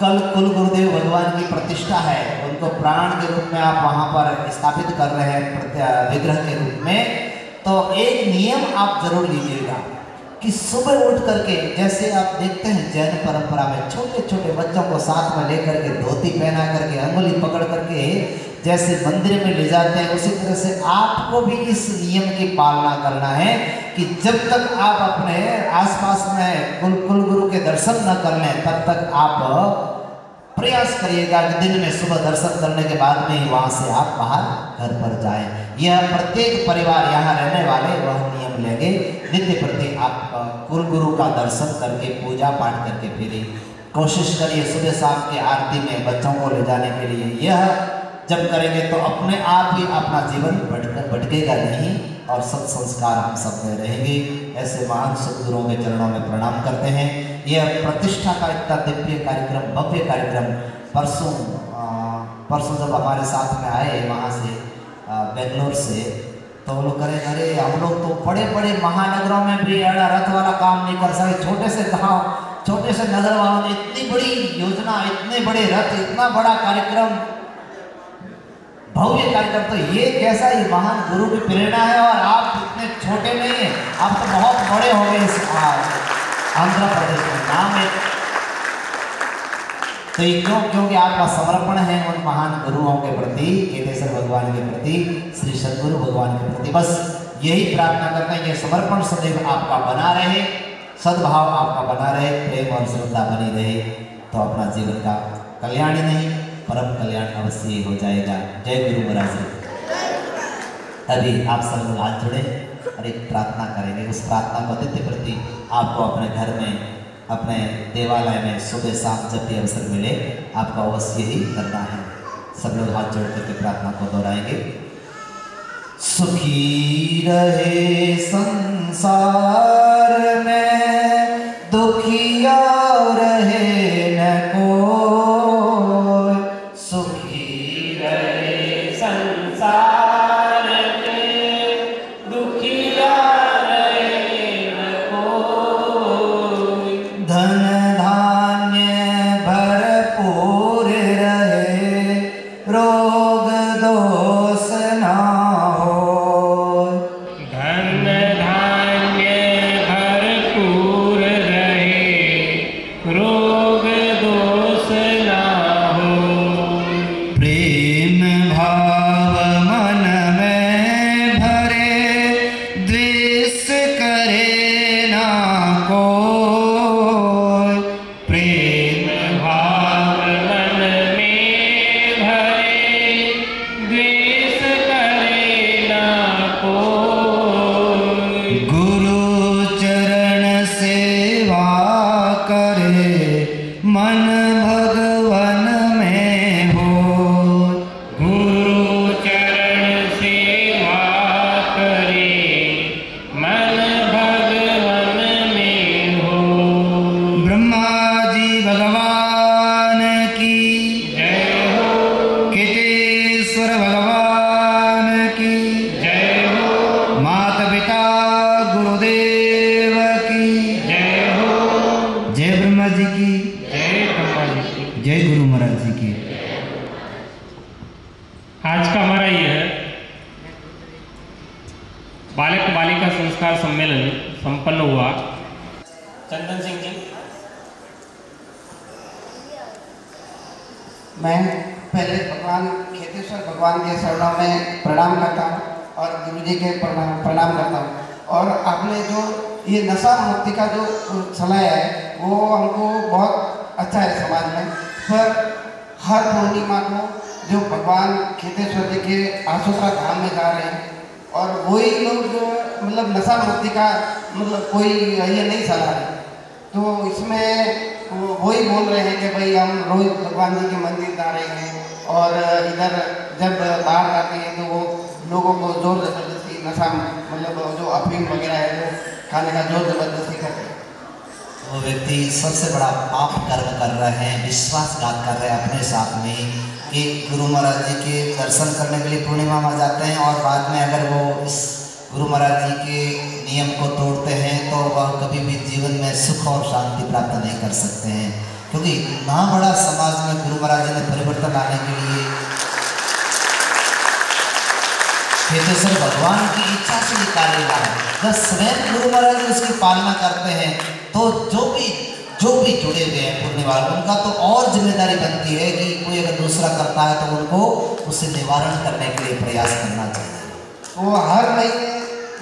कल कुल गुरुदेव भगवान की प्रतिष्ठा है, उनको प्राण के रूप में आप वहाँ पर स्थापित कर रहे हैं विग्रह के रूप में। तो एक नियम आप जरूर लीजिएगा कि सुबह उठ करके, जैसे आप देखते हैं जैन परंपरा में छोटे छोटे बच्चों को साथ में लेकर के धोती पहना करके अंगुली पकड़ करके जैसे मंदिर में ले जाते हैं, उसी तरह से आपको भी इस नियम की पालना करना है कि जब तक आप अपने आसपास में कुल गुरु के दर्शन न कर लें तब तक आप प्रयास करिएगा कि दिन में सुबह दर्शन करने के बाद में ही वहाँ से आप बाहर घर पर जाएं। यह प्रत्येक परिवार यहाँ रहने वाले वह नियम लेंगे। नित्य प्रति आप कुल गुरु का दर्शन करके पूजा पाठ करके फिर कोशिश करिए सुबह शाम की आरती में बच्चों को ले जाने के लिए। यह जब करेंगे तो अपने आप ही अपना जीवन भटकेगा नहीं और सत संस्कार हम सब में रहेंगे। ऐसे महान सदगुरुओं के चरणों में प्रणाम करते हैं। यह प्रतिष्ठा का इतना दिव्य कार्यक्रम, भव्य कार्यक्रम परसों जब हमारे साथ में आए वहाँ से बेंगलोर से, तो वो लोग करें अरे हम लोग तो बड़े बड़े महानगरों में भी ऐसा रथ वाला काम नहीं कर सकते, छोटे से गाँव छोटे से नगर वालों ने इतनी बड़ी योजना, इतने बड़े रथ, इतना बड़ा कार्यक्रम, भव्य कार्यक्रम। तो ये कैसा ही महान गुरु की प्रेरणा है और आप इतने छोटे नहीं हैं, आप तो बहुत बड़े हो गए इस आंध्र प्रदेश में नाम है। तो ये क्योंकि आपका समर्पण है उन महान गुरुओं के प्रति, केतेश्वर भगवान के प्रति, श्री सद्गुरु भगवान के प्रति। बस यही प्रार्थना करते हैं कि समर्पण सदैव आपका बना रहे, सद्भाव आपका बना रहे, प्रेम और श्रद्धा बनी रहे, तो अपना जीवन का कल्याण ही नहीं परम कल्याण अवश्य ही हो जाएगा। जय गुरु महाराज जी। अभी आप सब लोग हाथ जुड़े और एक प्रार्थना करेंगे। उस प्रार्थना को नित्य प्रति आपको अपने घर में, अपने देवालय में सुबह शाम जब भी अवसर मिले आपको अवश्य ही करना है। सब लोग हाथ जोड़ करके प्रार्थना को दोहराएंगे। सुखी रहे संसार में, दुखिया रहे न कोई, सुखी रहे संसार में, दुखिया रहे न कोई, धन धान्य भरपूर रहे, रोग दोष ना हो, धन धान्य भरपूर रहे, रोग दोष ना हो, प्रेम भाव मन में भरे, द्वेष करे ना कोई, प्रेम भाव मन में भरे, द्वेष करे ना कोई, गुरु चरण सेवा करे, मन भगवन में हो, गुरु चरण सेवा करे, मन भगवन में हो, ब्रह्मा जी भगवान की जय हो, केतेश्वर भगवान की जय हो, माता पिता गुरुदेव की जय हो, जय ब्रह्मा जी की, जय ब्रह्मा जी की, जय गुरु महाराज जी की। आज का हमारा ये है बालक बालिका संस्कार सम्मेलन संपन्न हुआ। चंदन सिंह जी, मैं पहले भगवान केतेश्वर भगवान के शरणों में प्रणाम करता हूँ और गुरु जी के प्रणाम करता हूँ। और आपने जो ये नशा मुक्ति का जो चलाया है वो हमको बहुत अच्छा है समाज में। पर हर पूर्णिमा को जो भगवान केतेश्वर जी के आसोत्रा धाम में जा रहे हैं और वही लोग मतलब नशा मुक्ति का मतलब कोई ये नहीं चला रहे, तो इसमें वही बोल रहे हैं कि भाई हम रोज भगवान जी के मंदिर जा रहे हैं और इधर जब बाहर आते हैं तो वो लोगों को जोर जबरदस्ती नशा मतलब जो अफीम वगैरह है वो खाने का जोर जबरदस्ती करते हैं। वो व्यक्ति सबसे बड़ा पाप कर्म कर रहे हैं, विश्वासघात कर रहे हैं अपने साथ में कि गुरु महाराज जी के दर्शन करने के लिए पूर्णिमा में जाते हैं और बाद में अगर वो इस गुरु महाराज जी के नियम को तोड़ते हैं तो वह कभी भी जीवन में सुख और शांति प्राप्त नहीं कर सकते हैं। क्योंकि इतना बड़ा समाज में गुरु महाराज जी ने परिवर्तन लाने के लिए केतेश्वर भगवान की इच्छा से निकाले लाए। जब स्वयं गुरु महाराज जी उसकी पालना करते हैं तो जो भी जुड़े हुए हैं पुण्य वाले उनका तो और जिम्मेदारी बनती है कि कोई अगर दूसरा करता है तो उनको उससे निवारण करने के लिए प्रयास करना चाहिए। वो हर महीने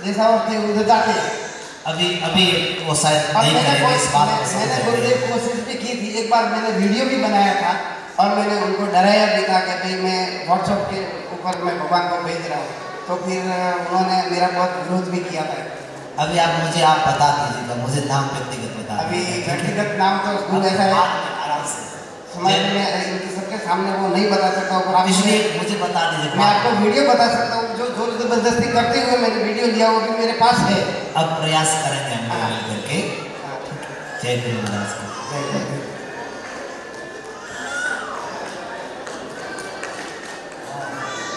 जैसा होते उधर जाते हैं। अभी वो शायद नहीं करेंगे इस बात को। मैंने गुरुदेव कोशिश भी की थी, एक बार मैंने वीडियो भी बनाया था और मैंने उनको डराया भी था कि भाई मैं व्हाट्सएप के ऊपर मैं भगवान को भेज रहा हूँ, तो फिर उन्होंने मेरा बहुत विरोध भी किया था। अभी आप बता दीजिएगा, मुझे नाम व्यक्तिगत बता। अभी व्यक्तिगत नाम तो गुरु ऐसा है आराम से समझ में इनके सबके सामने वो नहीं बता सकता हूँ, पर इसलिए मुझे बता दीजिए। मैं आपको वीडियो बता सकता हूँ, जो जोर जबरदस्ती करते हुए मैंने वीडियो लिया वो भी मेरे पास है। अब प्रयास करेंगे हम लोग मिल करके। जय गुरुदास।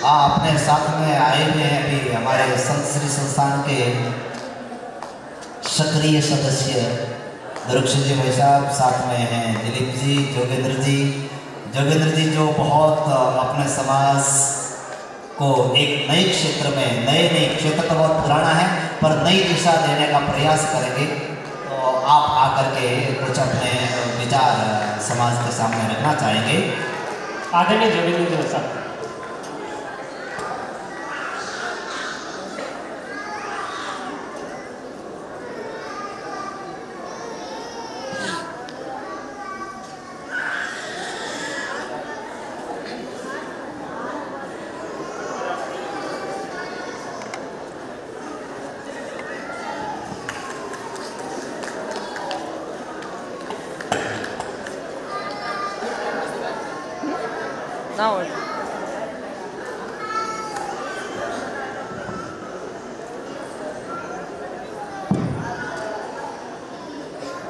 अपने साथ में आए हुए हैं अभी हमारे संत श्री संस्थान के सक्रिय सदस्य दरुक्ष जी भाई साहब, साथ में हैं दिलीप जी, जोगेंद्र जी जो बहुत अपने समाज को एक नए क्षेत्र में, नए क्षेत्र तो बहुत पुराना है पर नई दिशा देने का प्रयास करेंगे। तो आप आकर के कुछ अपने विचार समाज के सामने रखना चाहेंगे। आदरणीय जोगेंद्र जी साहब।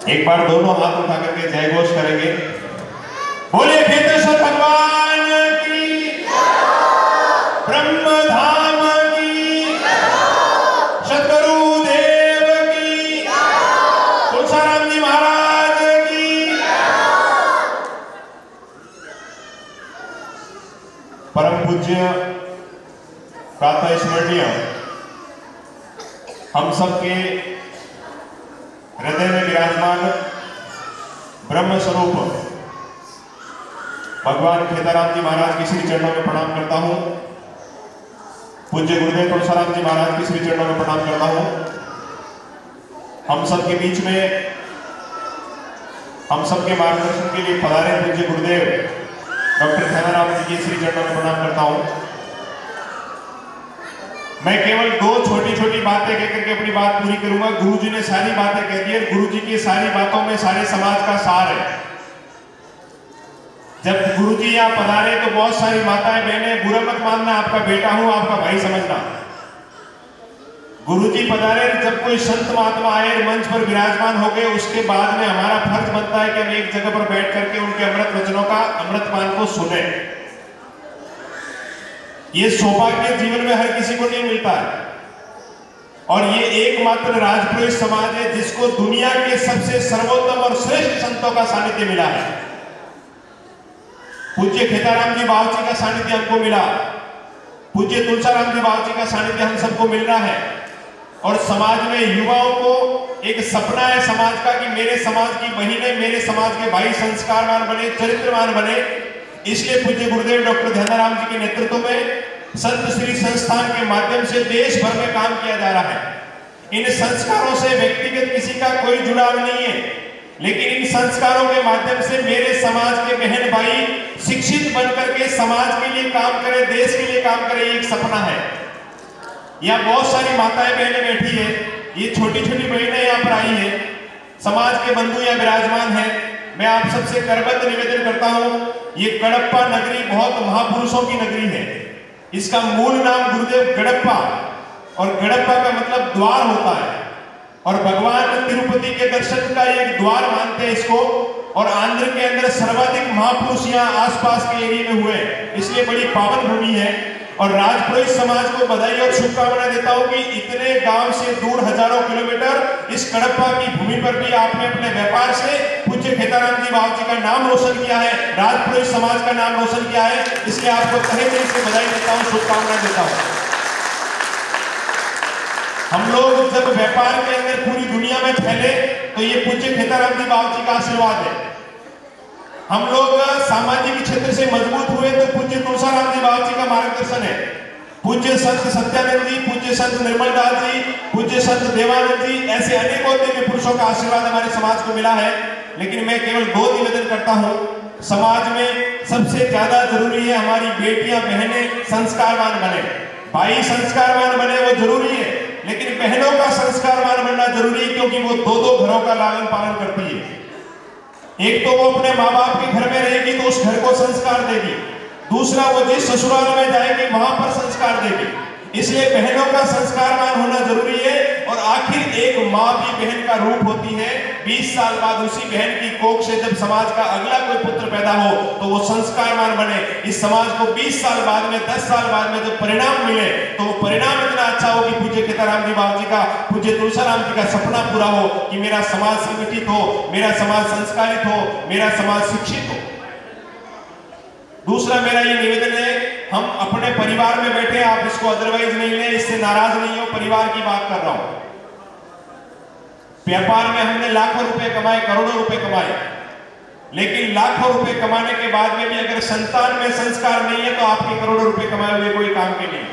एक बार दोनों हाथ उठा करके जय घोष करेंगे। बोलिए खेतेश्वर भगवान की, ब्रह्म धाम की, सतगुरु देव की, तुलसाराम जी महाराज की। परम पूज्य प्रातः स्मरणीय हम सबके हृदय में विराजमान ब्रह्म स्वरूप भगवान खेताराम जी महाराज के श्री चरणों में प्रणाम करता हूँ। पूज्य गुरुदेव तुलसाराम जी महाराज के श्री चरणों में प्रणाम करता हूँ। हम सबके बीच में हम सबके मार्गदर्शन के लिए पधारे पूज्य गुरुदेव डॉक्टर खेताराम जी के श्री चरणों में प्रणाम करता हूँ। मैं केवल दो छोटी छोटी बातें कहकर के अपनी बात पूरी करूंगा। गुरुजी ने सारी बातें कह दी है। गुरुजी की सारी बातों में सारे समाज का सार है। जब गुरुजी यहाँ पधारे तो बहुत सारी माताएं बहनें, बुरा मत मानना, आपका बेटा हूं, आपका भाई समझना। गुरुजी पधारे, जब कोई संत महात्मा आए मंच पर विराजमान हो गए, उसके बाद में हमारा फर्ज बनता है कि हम एक जगह पर बैठ करके उनके अमृत वचनों का अमृतपान को सुने। ये सौभाग्य जीवन में हर किसी को नहीं मिलता है और ये एकमात्र राजपुरोहित समाज है जिसको दुनिया के सबसे सर्वोत्तम और श्रेष्ठ संतों का सानिध्य मिला है। पूज्य खेताराम जी बावची का सानिध्य हमको मिला, पूज्य तुलसाराम जी बावची का सानिध्य हम सबको मिल रहा है। और समाज में युवाओं को एक सपना है समाज का कि मेरे समाज की बहनें, मेरे समाज के भाई संस्कारवान बने, चरित्रवान बने। इसलिए पूज्य गुरुदेव डॉक्टर ध्यानाराम जी के नेतृत्व में संत श्री संस्थान के माध्यम से देश भर में काम किया जा रहा है। इन संस्कारों से व्यक्तिगत किसी का कोई जुड़ाव नहीं है, लेकिन इन संस्कारों के माध्यम से मेरे समाज के बहन भाई शिक्षित बनकर के समाज के लिए काम करें, देश के लिए काम करें, एक सपना है। यहाँ बहुत सारी माताएं बहनें बैठी है, ये छोटी छोटी बहनें यहाँ पर आई है, समाज के बंधु यहाँ विराजमान है। मैं आप सबसे करबद्ध निवेदन करता हूँ, ये गड़प्पा नगरी बहुत महापुरुषों की नगरी है। इसका मूल नाम गुरुदेव गड़प्पा, और गड़प्पा का मतलब द्वार होता है, और भगवान तिरुपति के दर्शन का एक द्वार मानते हैं इसको। और आंध्र के अंदर सर्वाधिक महापुरुष यहाँ आसपास के एरिया में हुए, इसलिए बड़ी पावन भूमि है। और राजपुरोहित समाज को बधाई और शुभकामनाएं देता हूं कि इतने गांव से दूर हजारों किलोमीटर इस गड़प्पा की भूमि पर भी आपने अपने व्यापार से पूज्य खेताराम जी बावची का नाम रोशन किया है, राजपुरोहित समाज का नाम रोशन किया है। इसलिए आपको तहे दिल से बधाई देता हूं, शुभकामनाएं देता हूं। हम लोग जब व्यापार के अंदर पूरी दुनिया में फैले तो ये पूज्य खेताराम जी बावची का आशीर्वाद है। हम लोग सामाजिक क्षेत्र से मजबूत हुए तो पूज्य तुलसाराम जी बावची का मार्गदर्शन है। पूज्य संत सत्यानंद जी, पूज्य संत निर्मलदास जी, पूज्य संत देवानंद जी, ऐसे अनेकों दिव्य पुरुषों का आशीर्वाद हमारे समाज को मिला है। लेकिन मैं केवल दो निवेदन करता हूँ, समाज में सबसे ज्यादा जरूरी है हमारी बेटियां बहनें संस्कारवान बने। भाई संस्कारवान बने वो जरूरी है, लेकिन बहनों का संस्कारवान बनना जरूरी है, क्योंकि वो दो दो घरों का लालन पालन करती है। एक तो वो अपने माँ बाप के घर में रहेगी तो उस घर को संस्कार देगी, दूसरा वो जिस ससुराल में जाएगी वहां पर संस्कार देगी। इसलिए बहनों का संस्कारवान होना जरूरी है। और आखिर एक माँ भी बहन का रूप होती है। 20 साल बाद उसी बहन की कोख से जब समाज का अगला कोई पुत्र पैदा हो तो वो संस्कारवान बने। इस समाज को 20 साल बाद में, 10 साल बाद में जब परिणाम मिले तो वो परिणाम इतना अच्छा हो कि पूज्य खेताराम जी बाबू जी का, पूज्य तुलसाराम जी का सपना पूरा हो कि मेरा समाज संगठित हो, मेरा समाज संस्कारित हो, मेरा समाज शिक्षित हो। दूसरा मेरा ये निवेदन है, हम अपने परिवार में बैठे, आप इसको अदरवाइज नहीं लें, इससे नाराज नहीं हो, परिवार की बात कर रहा हूं। व्यापार में हमने लाखों रुपए कमाए, करोड़ों रुपए कमाए, लेकिन लाखों रुपए कमाने के बाद में भी अगर संतान में संस्कार नहीं है तो आपके करोड़ों रुपए कमाए हुए कोई काम के नहीं।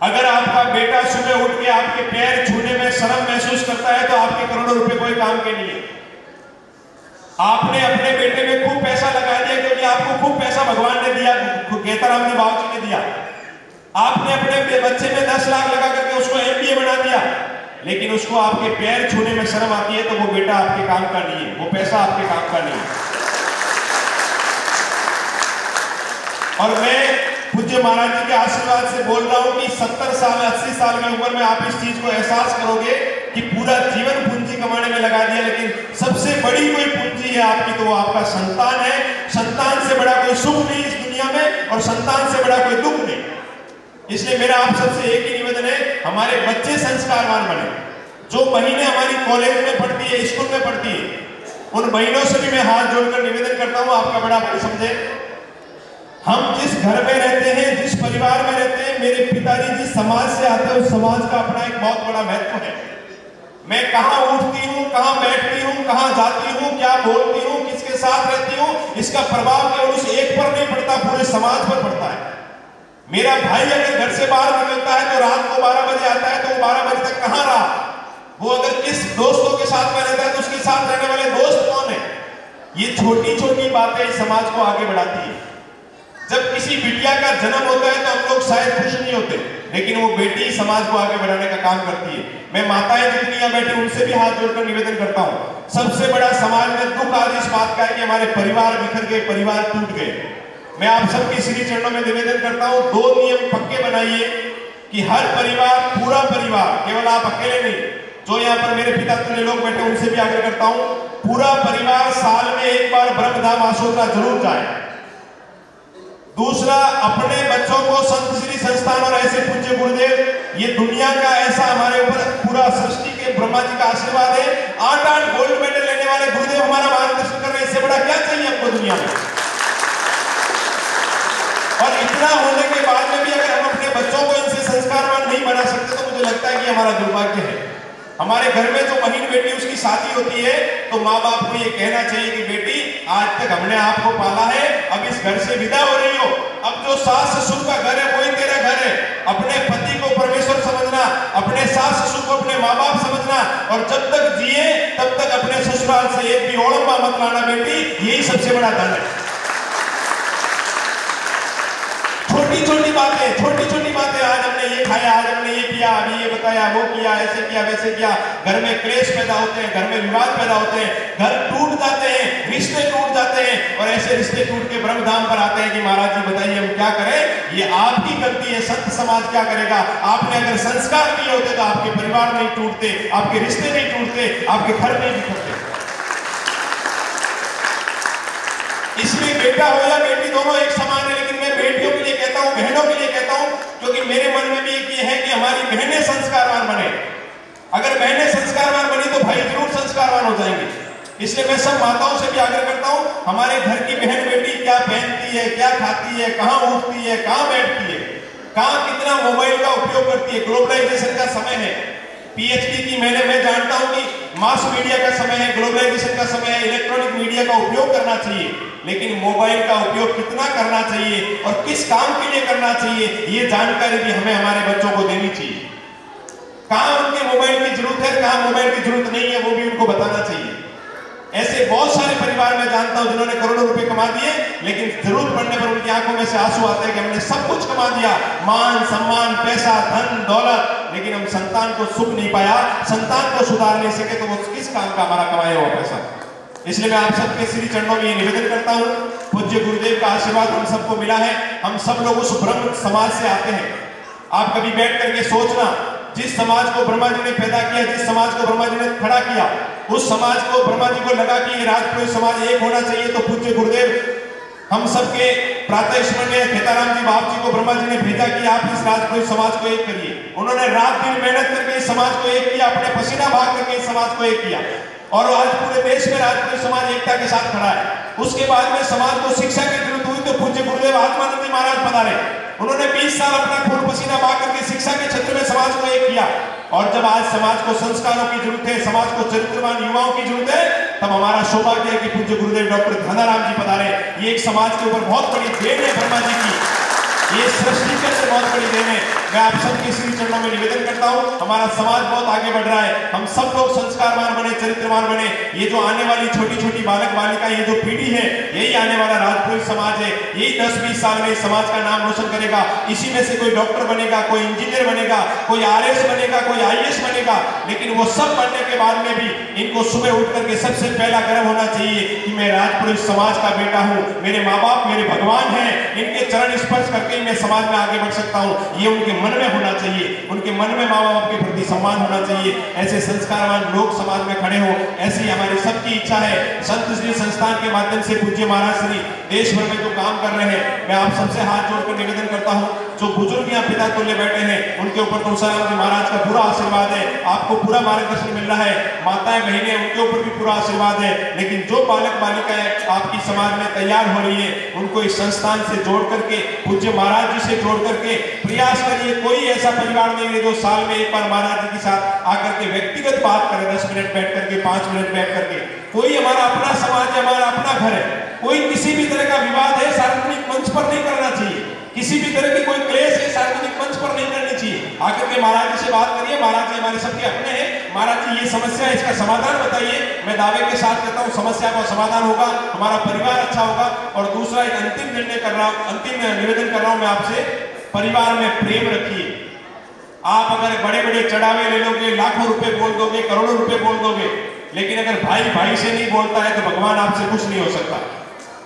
अगर आपका बेटा सुबह उठ के आपके पैर छूने में शर्म महसूस करता है तो आपके करोड़ों रुपए कोई काम के नहीं है। आपने अपने बेटे में खूब पैसा लगा दिया क्योंकि आपको खूब पैसा भगवान ने दिया, खेताराम जी बाबू जी ने दिया। आपने अपने बच्चे में 10 लाख लगा करके उसको MBA बना दिया, लेकिन उसको आपके पैर छूने में शर्म आती है तो वो बेटा आपके काम का नहीं है, वो पैसा आपके काम का नहीं है। और मैं पूज्य महाराज जी के आशीर्वाद से बोल रहा हूं कि 70 साल 80 साल की उम्र में आप इस चीज को एहसास करोगे कि पूरा जीवन पूंजी कमाने में लगा दिया, लेकिन सबसे बड़ी कोई पूंजी है आपकी तो वो आपका संतान है। संतान से बड़ा कोई सुख नहीं इस दुनिया में और संतान से बड़ा कोई दुख नहीं। इसलिए मेरा आप सबसे एक ही निवेदन है, हमारे बच्चे संस्कारवान बने। जो बहनें हमारी कॉलेज में पढ़ती है, स्कूल में पढ़ती है, उन बहनों से भी मैं हाथ जोड़कर निवेदन करता हूं, आपका बड़ा भाई समझे, हम जिस घर में रहते हैं, जिस परिवार में रहते हैं, मेरे पिताजी जिस समाज से आते हैं उस समाज का अपना एक बहुत बड़ा महत्व है। मैं कहां उठती हूं, कहां बैठती हूं, कहां जाती हूं, क्या बोलती हूं, किसके साथ रहती हूं, इसका प्रभाव केवल उस एक पर नहीं पड़ता, पूरे समाज पर पड़ता है। मेरा भाई अगर घर से बाहर निकलता है तो रात को 12 बजे आता है तो वो 12 बजे तक कहां रहा, वो अगर किस दोस्तों के साथ में रहता है तो उसके साथ रहने वाले दोस्त कौन है। ये छोटी छोटी बातें इस समाज को आगे बढ़ाती है। जब किसी बिटिया का जन्म होता है तो हम लोग शायद खुश नहीं होते, लेकिन वो बेटी समाज को आगे बढ़ाने का काम करती है। मैं माताएं जितनी यहाँ बैठी उनसे भी हाथ जोड़कर निवेदन करता हूँ, सबसे बड़ा समाज में दुख आज इस बात का है कि हमारे परिवार बिखर गए, परिवार टूट गए। मैं आप सबके श्री चरणों में निवेदन करता हूँ, 2 नियम पक्के बनाइए कि हर परिवार, पूरा परिवार, केवल आप अकेले नहीं, जो यहाँ पर मेरे पिता तुल्य लोग बैठे उनसे भी आग्रह करता हूँ, पूरा परिवार साल में एक बार ब्रह्मधाम आशोरा जरूर जाए। दूसरा, अपने बच्चों को संत श्री संस्थान और ऐसे पूज्य गुरुदेव, ये दुनिया का ऐसा हमारे ऊपर पूरा सृष्टि के ब्रह्मा जी का आशीर्वाद है, 8 गोल्ड मेडल लेने वाले गुरुदेव हमारा मार्गदर्शन कर रहे हैं, इससे बड़ा क्या चाहिए हमको दुनिया में। और इतना होने के बाद में भी अगर हम अपने बच्चों को इनसे संस्कारवान नहीं बना सकते तो मुझे लगता है कि हमारा दुर्भाग्य है। हमारे घर में जो बहन बेटी उसकी शादी होती है तो माँ बाप को ये कहना चाहिए कि बेटी आज तक हमने आपको पाला है, अब इस घर से विदा हो रही हो, अब जो सास ससुर का घर है वही तेरा घर है। अपने पति को परमेश्वर समझना, अपने सास ससुर को अपने माँ बाप समझना, और जब तक जिए तब तक अपने ससुराल से एक भी ओड़ंबा मत लाना बेटी, यही सबसे बड़ा धन है। छोटी छोटी बातें, आज हमने ये खाया, आज हमने ये किया, अभी ये बताया, वो किया, ऐसे किया, वैसे किया, घर में क्लेश पैदा होते हैं, घर में विवाद पैदा होते हैं, घर टूट जाते हैं, रिश्ते टूट जाते हैं, और ऐसे रिश्ते टूट के ब्रह्मधाम पर आते हैं कि महाराज जी बताइए हम क्या करें, ये आपकी गलती है, संत समाज क्या करेगा। आपने अगर संस्कार दिए होते तो आपके परिवार नहीं टूटते, आपके रिश्ते नहीं टूटते, आपके घर नहीं बिखरते। इसलिए बेटा हो या बेटी दोनों एक समान है, लेकिन मैं बेटियों के लिए कहता हूं, बहनों के लिए कहता हूं, क्योंकि मेरे मन में भी एक ये है कि हमारी बहनें संस्कारवान बने। अगर बहनें संस्कारवान बनी तो भाई जरूर संस्कारवान हो जाएंगे। इसलिए मैं सब माताओं से भी आग्रह करता हूं, हमारे घर की बहन बेटी क्या पहनती है, क्या खाती है, कहां उठती है, कहां बैठती है, कहां कितना मोबाइल का उपयोग करती है। ग्लोबलाइजेशन का समय है, PhD की मैं जानता हूं कि मास मीडिया का समय है, ग्लोबलाइजेशन का समय है, इलेक्ट्रॉनिक मीडिया का उपयोग करना चाहिए, लेकिन मोबाइल का उपयोग कितना करना चाहिए और किस काम के लिए करना चाहिए, ये जानकारी भी हमें हमारे बच्चों को देनी चाहिए। कहां उनके मोबाइल की जरूरत है, कहां मोबाइल की जरूरत नहीं है, वो भी उनको बताना चाहिए। ऐसे बहुत सारे परिवार में जानता हूं जिन्होंने करोड़ों रुपए कमा दिए, लेकिन जरूरत पड़ने पर उनकी आंखों में से आंसू आते हैं कि हमने सब कुछ कमा दिया, मान सम्मान, पैसा, धन दौलत, लेकिन हम संतान को सुख नहीं पाया, संतान को सुधार नहीं सके, तो वो किस काम का हमारा कमाया हुआ पैसा। इसलिए मैं आप सबके श्री चरणों में ये निवेदन करता हूँ, पूज्य गुरुदेव का आशीर्वाद हम सबको मिला है। हम सब लोग उस ब्रह्म समाज से आते हैं। आप कभी बैठ करके सोचना, जिस समाज को ब्रह्मा जी ने पैदा किया, जिस समाज को ब्रह्मा जी ने खड़ा किया, उस समाज को ब्रह्मा जी को लगा कि ये राजपुरोहित समाज एक होना चाहिए, तो पूज्य गुरुदेव हम सबके प्रातः स्मरणीय खेताराम जी बाप जी को ब्रह्मा जी ने भेजा कि आप इस राजपुरोहित समाज को एक करिए। उन्होंने रात दिन मेहनत करके इस समाज को एक किया, अपने पसीना भाग करके इस समाज को एक किया, और आज पूरे देश में राजपुरोहित समाज एकता के साथ खड़ा है। उसके बाद में समाज को शिक्षा की जरूरत हुई तो पूज्य गुरुदेव आत्मानंद जी महाराज पधारे। उन्होंने 20 साल अपना खून पसीना बहा करके शिक्षा के क्षेत्र में समाज को एक किया। और जब आज समाज को संस्कारों की जरूरत है, समाज को चरित्रवान युवाओं की जरूरत है, तब हमारा सौभाग्य है कि पूज्य गुरुदेव डॉक्टर घनाराम जी पधारे। ये एक समाज के ऊपर बहुत बड़ी देन है ब्रह्मा जी की, ये सृष्टि के अंदर बहुत बड़ी देन है। मैं आप सबके श्री चरणों में निवेदन करता हूँ, हमारा समाज बहुत आगे बढ़ रहा है, हम सब लोग संस्कारवान बने, चरित्रवान बने। ये जो आने वाली छोटी छोटी बालक बालिका, ये जो पीढ़ी है, यही आने वाला राजपुरोहित समाज है। यही 10-20 साल में समाज का नाम रोशन करेगा। इसी में से कोई डॉक्टर बनेगा, कोई इंजीनियर बनेगा, कोई RS बनेगा, कोई IAS बनेगा। लेकिन वो सब बनने के बाद में भी इनको सुबह उठ करके सबसे पहला गर्व होना चाहिए कि मैं राजपुरोहित समाज का बेटा हूँ, मेरे माँ बाप मेरे भगवान हैं, इनके चरण स्पर्श करके मैं समाज में आगे बढ़ सकता हूँ। ये उनके मन में होना चाहिए, उनके मन में माँ बाप के प्रति सम्मान होना चाहिए। ऐसे संस्कारवान लोग समाज में खड़े हो, ऐसी हमारी सबकी इच्छा है। संत श्री संस्थान के माध्यम से पूज्य महाराज श्री देश भर में जो काम कर रहे हैं, मैं आप सबसे हाथ जोड़कर निवेदन करता हूँ, जो बुजुर्ग यहाँ पिता तुल्य बैठे हैं, उनके ऊपर तुलसीराम जी महाराज का पूरा आशीर्वाद है, आपको पूरा मार्गदर्शन मिल रहा है। माताएं बहनें, उनके ऊपर भी पूरा आशीर्वाद है। लेकिन जो बालक बालिकाएं आपकी समाज में तैयार हो रही है, उनको इस संस्थान से जोड़ करके, पूज्य महाराज जी से जोड़ करके प्रयास करिए। कोई ऐसा परिवार नहीं है जो साल में एक बार महाराज जी के साथ आकर के व्यक्तिगत बात करे, 10 मिनट बैठ करके, 5 मिनट बैठ करके। कोई हमारा अपना समाज है, हमारा अपना घर है, कोई किसी भी तरह का विवाद है सार्वजनिक मंच पर नहीं करना चाहिए, किसी भी तरह की कोई क्लेश है सार्वजनिक मंच पर नहीं करनी चाहिए। आकर के महाराज जी से बात करिए, महाराज जी हमारे सबके अपने हैं, महाराज जी ये समस्या है, इसका समाधान बताइए। मैं दावे के साथ कहता हूँ समस्या का समाधान होगा, हमारा परिवार अच्छा होगा। और दूसरा एक अंतिम निर्णय कर रहा हूँ, अंतिम निवेदन कर रहा हूँ मैं आपसे, परिवार में प्रेम रखिए। आप अगर बड़े बड़े चढ़ावे ले लोगे, लाखों रुपए बोल दोगे, करोड़ों रुपए बोल दोगे, लेकिन अगर भाई भाई से नहीं बोलता है तो भगवान आपसे कुछ नहीं हो सकता।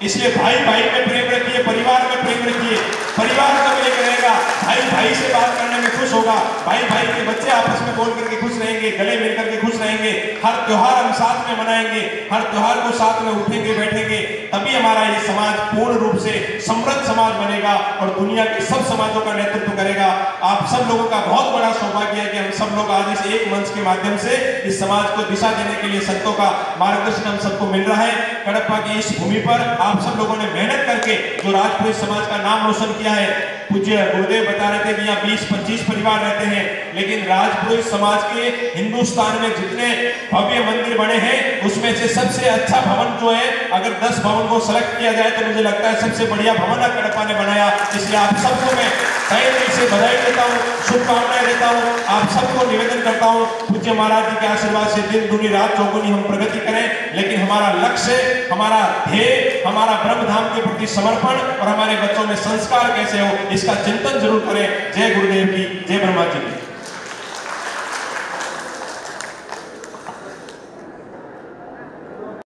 इसलिए भाई भाई में प्रेम रखिए, परिवार में प्रेम रखिए। परिवार कब एक रहेगा, भाई भाई से बात करने में खुश होगा, भाई भाई के बच्चे आपस में बोल करके खुश रहेंगे, गले मिल करके खुश रहेंगे, हर त्योहार हम साथ में मनाएंगे, हर त्योहार को साथ में उठेंगे बैठेंगे, तभी हमारा ये समाज पूर्ण रूप से समृद्ध समाज बनेगा और दुनिया के सब समाजों का नेतृत्व करेगा। आप सब लोगों का बहुत बड़ा सौभाग्य है कि हम सब लोग आज इस एक मंच के माध्यम से इस समाज को दिशा देने के लिए संतों का मार्गदर्शन हम सबको मिल रहा है। कडप्पा की इस भूमि पर आप सब लोगों ने मेहनत करके जो राजपुरोहित समाज का नाम रोशन किया है। पूज्य गुरुदेव बता रहे थे कि यहाँ 20-25 परिवार रहते हैं, लेकिन राजपुरोहित समाज के हिंदुस्तान में जितने भव्य मंदिर बने हैं, उसमें से सबसे अच्छा भवन जो है, अगर 10 भवन को सेलेक्ट किया जाए तो मुझे लगता है सबसे बढ़िया भवन कडप्पा ने बनाया। इसलिए आप सबको मैं तहे दिल से बधाई देता हूँ, शुभकामनाएं देता हूँ। आप सबको निवेदन करता हूँ, पूज्य महाराज जी के आशीर्वाद से दिन दूनी रात चौगुनी हम प्रगति करें, लेकिन हमारा लक्ष्य, हमारा ध्येय, हमारा ब्रह्मधाम के प्रति समर्पण और हमारे बच्चों में संस्कार कैसे हो, इसका चिंतन जरूर करें। जय गुरुदेव की, जय ब्रह्मा जी की।